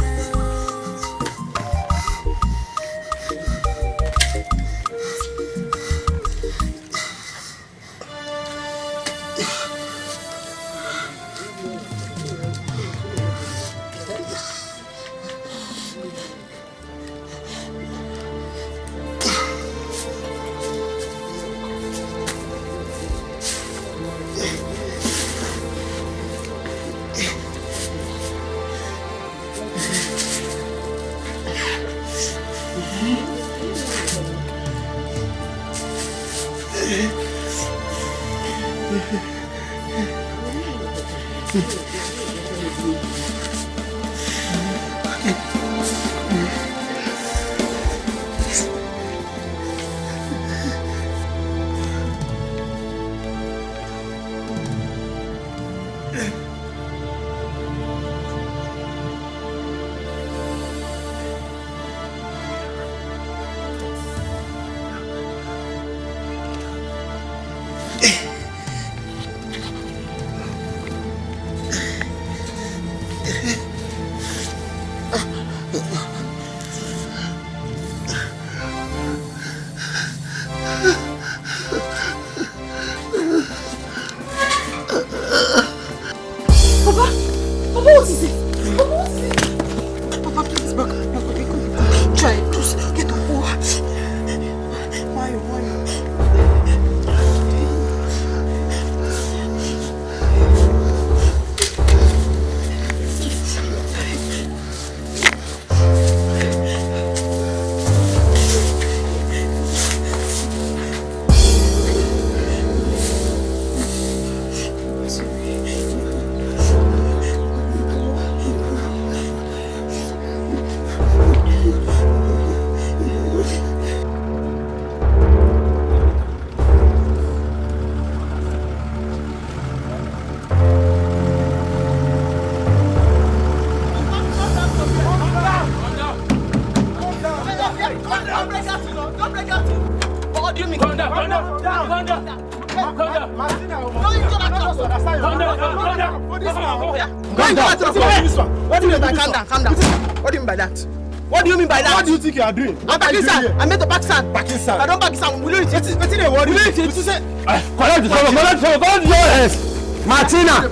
You are doing? I'm Pakistan. I made the Pakistan. Pakistan. I don't Pakistan. Will you eat it? What did they worry? Will you eat it? Collect the shovel. Collect your hands. Martina.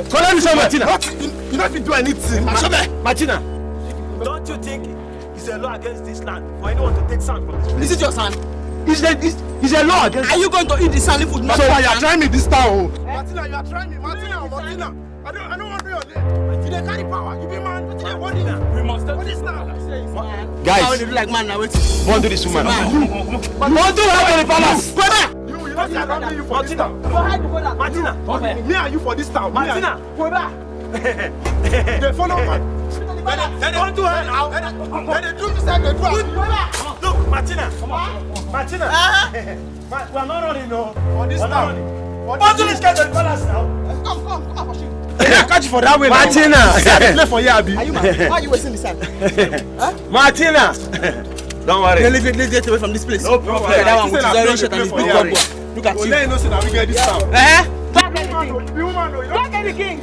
Collect the shovel. Martina. You don't do anything. Martina. Don't you think it's a law against this land for anyone to take sand from this place? Is it your sand? It's a law against. Are you going to eat the sand if you not? So you are trying me this time? Martina, you are trying me. Martina. I don't want to be your name. You don't carry power. You be man. What is that? We must What is now? Guys, you like man now. Wait. Go to this woman. Go to her to the palace. Go back. You don't see you for this town. Martina. Me and you for this town. Martina. Go back. They follow man. Don't do her now. They do this and they do it. Look, Martina. Martina. We are not running no. For this town. Go to this guy to the palace now. Come on, push it. I catch you for that way. Martina. Play for you, Abi. Are you mad? Why are you wasting the sand? Martina. Don't worry. Let's get away from this place. No problem. Look at that one with his orange shirt and his big bumper. Look at you. Let you know that we get this town. Back at the king.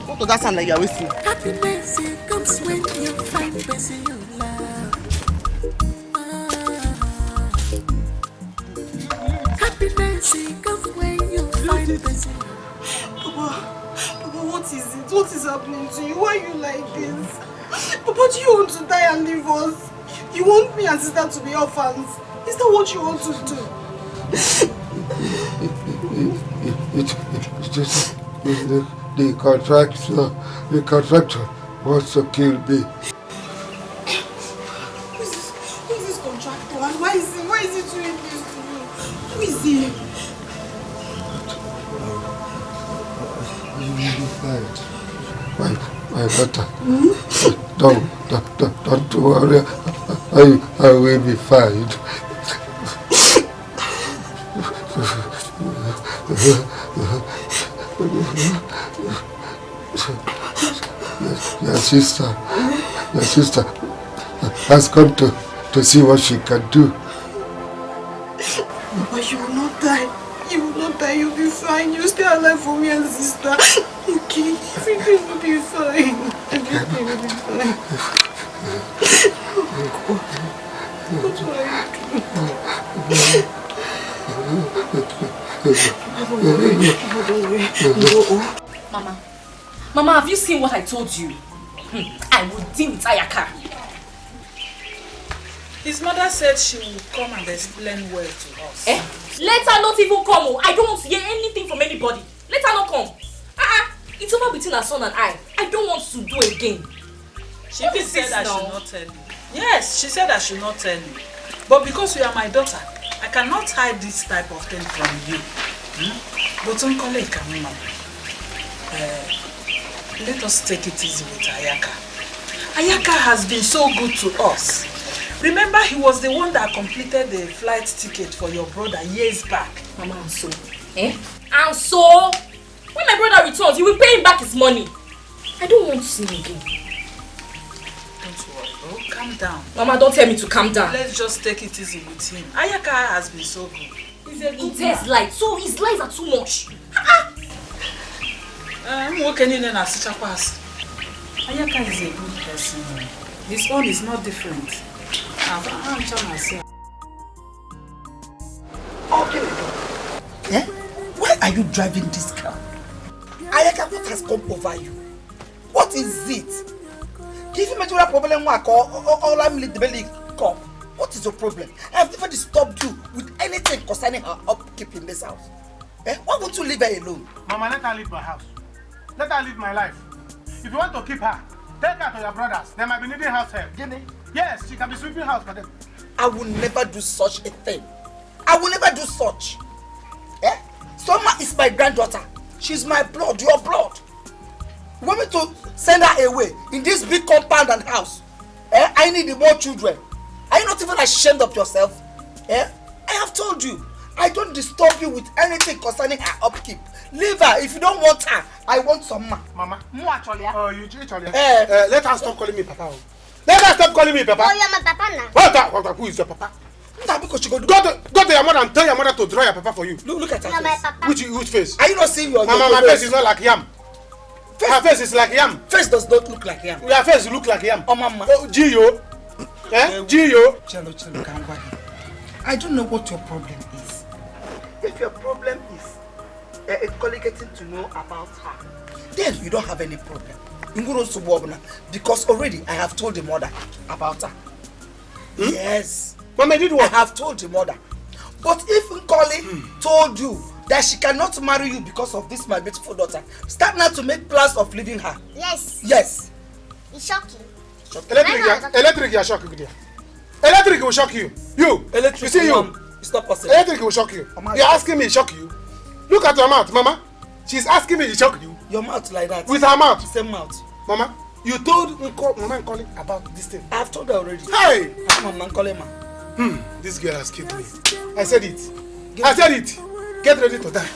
What does that sound like you're wasting? Happiness comes when you find person you love. Happiness comes when you find person. Papa, what is it? What is happening to you? Why are you like this? Papa, do you want to die and leave us? You want me and sister to be orphans? Is that what you want to do? It's just the contractor wants to kill me. Who is this contractor and why is he doing this to you? Who is he? You will be fine. My daughter. Don't worry. I will be fine. Your sister has come to see what she can do. But you will not die. You will not die. You'll be fine. You'll stay alive for me and sister. Okay? Everything will be fine. Everything will be fine. What will I do? Mama, have you seen what I told you? I will deal with Ayaka. His mother said she will come and explain well to us. Let her not even come. I don't want to hear anything from anybody. Let her not come. It's over between her son and I. I don't want to do again. She even said I should not tell you. Yes, she said I should not tell you. But because you are my daughter, I cannot hide this type of thing from you. But Uncle let us take it easy with Ayaka. Ayaka has been so good to us. Remember, he was the one that completed the flight ticket for your brother years back. Mama, and so? And so? When my brother returns, you will pay him back his money. I don't want to see him again. Don't worry, bro. Calm down. Mama, don't tell me to calm down. Let's just take it easy with him. Ayaka has been so good. He's a good man. Lies. So his lies are too much. Ayaka is a good person. His own is not different. Why are you driving this car? Ayaka, what has come over you? What is it? Give him a problem. What is your problem? I have never disturbed you with anything concerning her upkeep in this house. Why won't you leave her alone? Mama, let her leave my house. Let her live my life. If you want to keep her, take her to your brothers. They might be needing house help. Yes, she can be sweeping house for them. I will never do such a thing. I will never do such. Soma is my granddaughter. She's my blood, your blood. You want me to send her away in this big compound and house? I need more children. Are you not even ashamed of yourself? I have told you, I don't disturb you with anything concerning her upkeep. Leave her. If you don't want her, I want some ma. Mama. Oh, you let her stop calling me Papa. Let her stop calling me Papa. Oh, you're my Papa now. What? Who is your Papa? Go to your mother and tell your mother to draw your Papa for you. Look at her face. My Papa. Which face? Are you not seeing your Mama, my face is not like yam. Her face is like yam. Face does not look like yam. Your face look like yam. Oh, Mama. Oh, Gio. Gio. Chelo, I don't know what your problem is. If your problem is getting to know about her, then you don't have any problem. Because already I have told the mother about her. Yes. Mama, did what? I have told the mother. But if Nkoli told you that she cannot marry you because of this my beautiful daughter, start now to make plans of leaving her. Yes. It's shocking. Electric will shock you. Electric will shock you. Electric, you see you. It's not possible. Electric will shock you. You're asking me to shock you. Look at your mouth, Mama. She's asking me to shock you. Your mouth like that. With her mouth. Same mouth. Mama, you told Mama Nkoli about this thing. I have told her already. Hey! Mama Nkoli, ma. This girl has killed me. I said it. I said it. Get ready to die.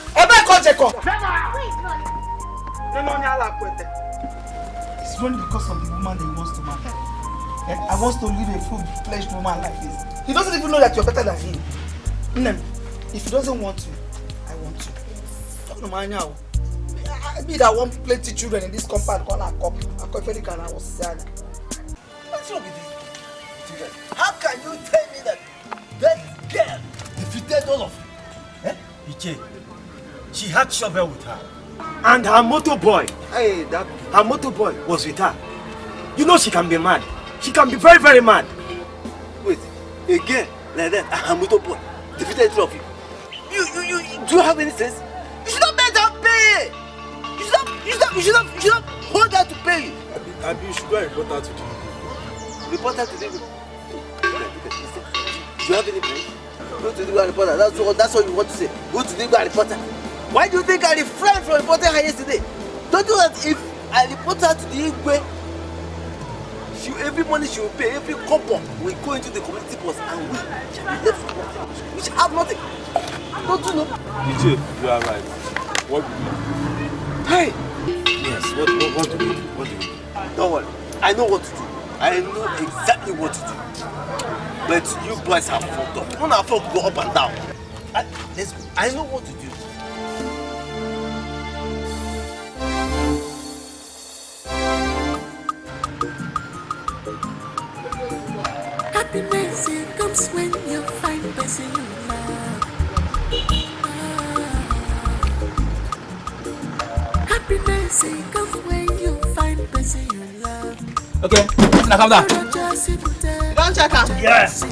It's only because of the woman that he wants to marry. I want to live a full-fledged woman like this. He doesn't even know that you're better than him. If he doesn't want you, I want you. Talk to me now. I mean, I want plenty children in this compound. Call her cop. I call Felix and I was sad. What's wrong with this? How can you tell me that that girl defeated all of you? Iche, she had shovel with her. And her motorboy, her motorboy was with her. You know she can be mad. She can be very, very mad. Wait, again, like that, her motorboy defeated all of you. You do you have any sense? You should not make her pay. You should not hold her to pay you. Abi, you should go and report her to the report her to the do you have any place? Go to the reporter. That's all you want to say. Go to the reporter. Why do you think I refrained from reporting her yesterday? Don't you know that if I report her to the Igwe, every money she will pay, every couple will go into the community post and we shall be left with nothing. We shall have nothing. Don't you know? DJ, you are right. What do you mean? Hey! Yes, What do we do? What do we do? Don't worry. I know what to do. I know exactly what to do. But you boys have fucked up. One of folk go up and down. Let's go. I know what to do. Happiness comes when you find person you love. Happiness comes when you find person you love. Okay, now calm down. You don't check out. Yes.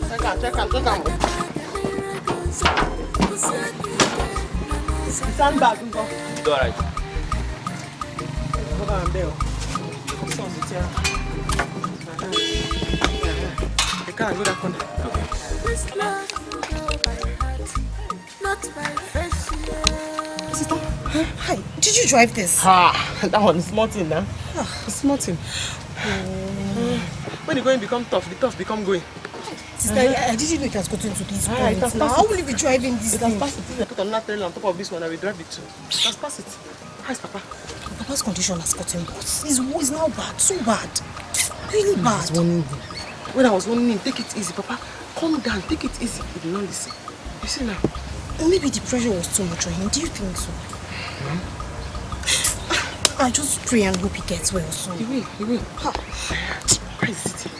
Check out. Stand back. It's alright. Can't go that corner. Okay. Sister, hi. Did you drive this? That one is small thing now. It's small thing. When the going become tough, the tough become going. Sister, I didn't know it has gotten to this point. Now, how will you be driving this thing? It has passed it. I put another trailer on top of this one and we drive it too. It has passed it. How is Papa? Papa's condition has gotten worse. It's now bad. So bad. Really bad. When I was warning him, take it easy, Papa. Calm down, take it easy. He did not listen. You see now? Maybe the pressure was too much on him. Do you think so? I just pray and hope he gets well soon. He will. Where is the city?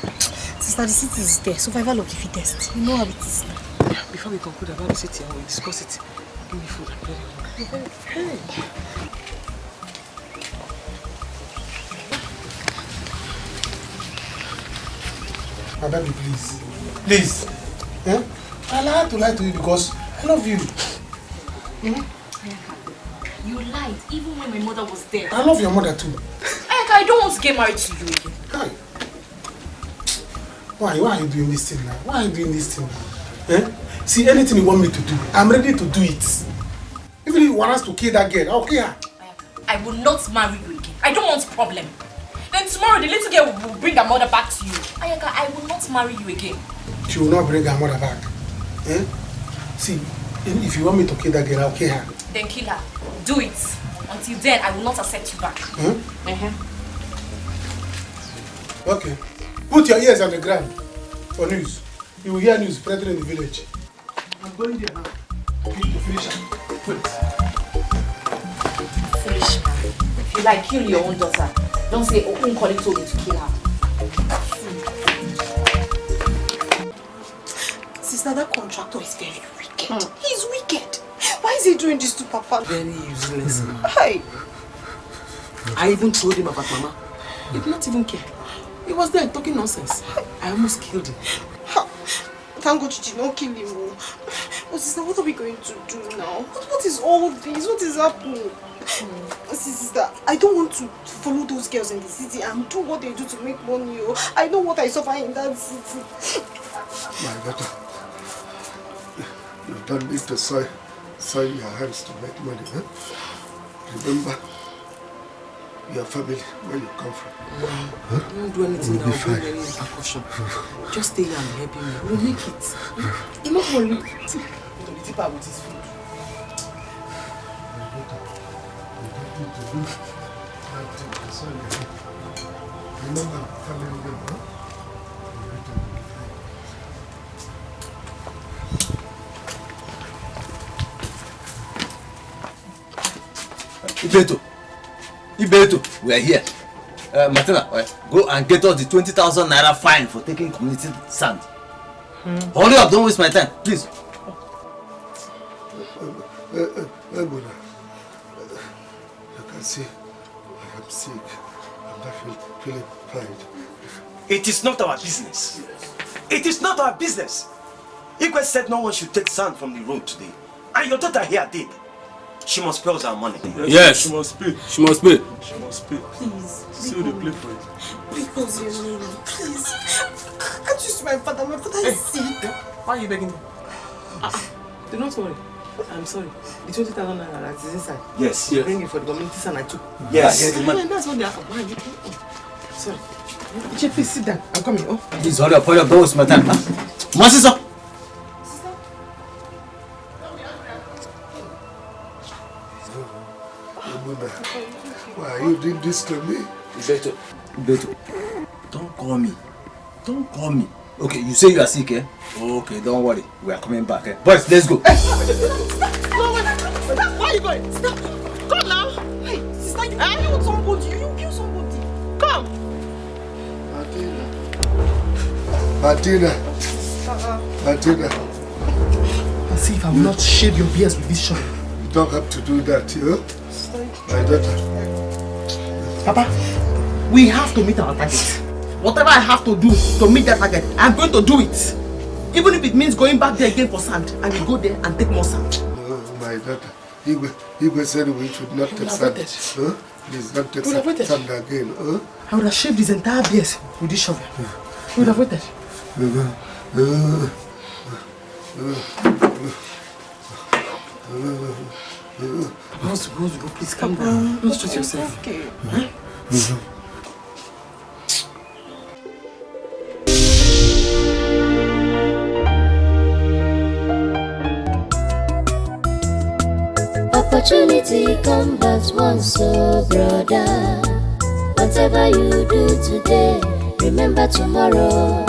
Sister, the city is there. Survival of the fittest. You know how it is. Yeah, before we conclude about the city and we discuss it, give me food. I'm very hungry. Hey. Baby, please. Please. Eh? I like to lie to you because I love you. You lied even when my mother was there. I love your mother too. I don't want to get married to you again. Hi. Why are you doing this thing now? Why are you doing this thing now? Eh? See, anything you want me to do, I'm ready to do it. Even if you want us to kill that girl, I'll kill her. I will not marry you again. I don't want problem. Then tomorrow the little girl will bring her mother back to you. Ayaka, I will not marry you again. She will not bring her mother back. Eh? See, if you want me to kill that girl, I'll kill her. Then kill her. Do it. Until then, I will not accept you back. Okay. Put your ears on the ground for news. You will hear news spreading in the village. I'm going there now. You need to finish her. Wait. Foolish man. If you like, kill your own daughter. Don't say, oh, Uncle told you to kill her. Sister, that contractor is very wicked. He's wicked. Why is he doing this to Papa? Very useless. Hi. I even told him about Mama. He did not even care. He was there talking nonsense. I almost killed him. Thank God you did not kill him. But sister, what are we going to do now? What is all this? What is happening? Sister, I don't want to follow those girls in the city and do what they do to make money. I know what I suffer in that city. My daughter, you don't need to soil your hands to make money. Huh? Remember your family, where you come from. Don't do anything that will bring any percussion. Just stay here and help me. We'll make it. You not worry. To the deeper with his food. Remember family name, huh? Ibeto, we are here. Martina, go and get us the 20,000 naira fine for taking community sand. Hurry up, don't waste my time, please. Ebola, you can see I am sick. I'm not feeling fine. It is not our business. It is not our business. Igwe said no one should take sand from the road today. And your daughter here did. She must pay us our money. Yes. She must pay. She must pay. She must pay. Please. See the play for it. Because you need me. Please. I just my father. My father is sick. Why are you begging him? Do not worry. I'm sorry. The 20,000 naira that is inside. Yes. You bring it for the community sand I took. Yes. That's what they are for. Why are you? Sorry. Iche, please sit down. I'm coming. Oh. Please hurry up, don't waste my time. Masisa. Why are you doing this to me? Beto, don't call me. Don't call me. Okay, you say you are sick, eh? Okay, don't worry. We are coming back, eh? Boys, let's go. Hey, stop! Stop! Where are you going? Stop! Come now! Hey, sister, you killed somebody. You killed somebody. Come! Martina. And see if I will not shave your beards with this shovel. You don't have to do that, you know? My daughter. Papa, we have to meet our target. Whatever I have to do to meet that target, I'm going to do it. Even if it means going back there again for sand, I will go there and take more sand. My daughter, Igwe said we should not take sand. Huh? Please don't take sand again. Huh? I would have shaved his entire beard with this shovel. We would have waited. Rose, please calm down. Don't stress yourself. Okay. Huh? Opportunity come but once, so brother. Whatever you do today, remember tomorrow.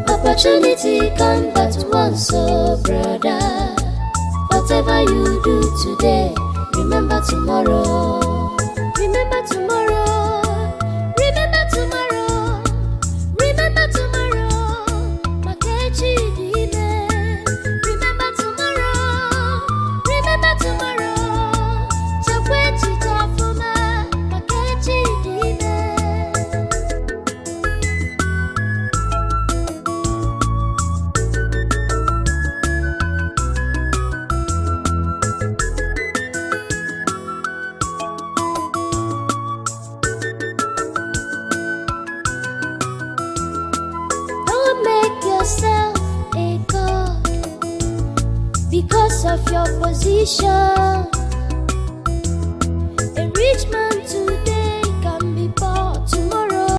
Opportunity come but once, so brother. Whatever you do today, remember tomorrow. Remember tomorrow. Remember tomorrow. Remember tomorrow. Makechi dime. Remember tomorrow. Remember tomorrow. Chakwechi tafuma. Makechi dime. Don't make yourself a god because of your position.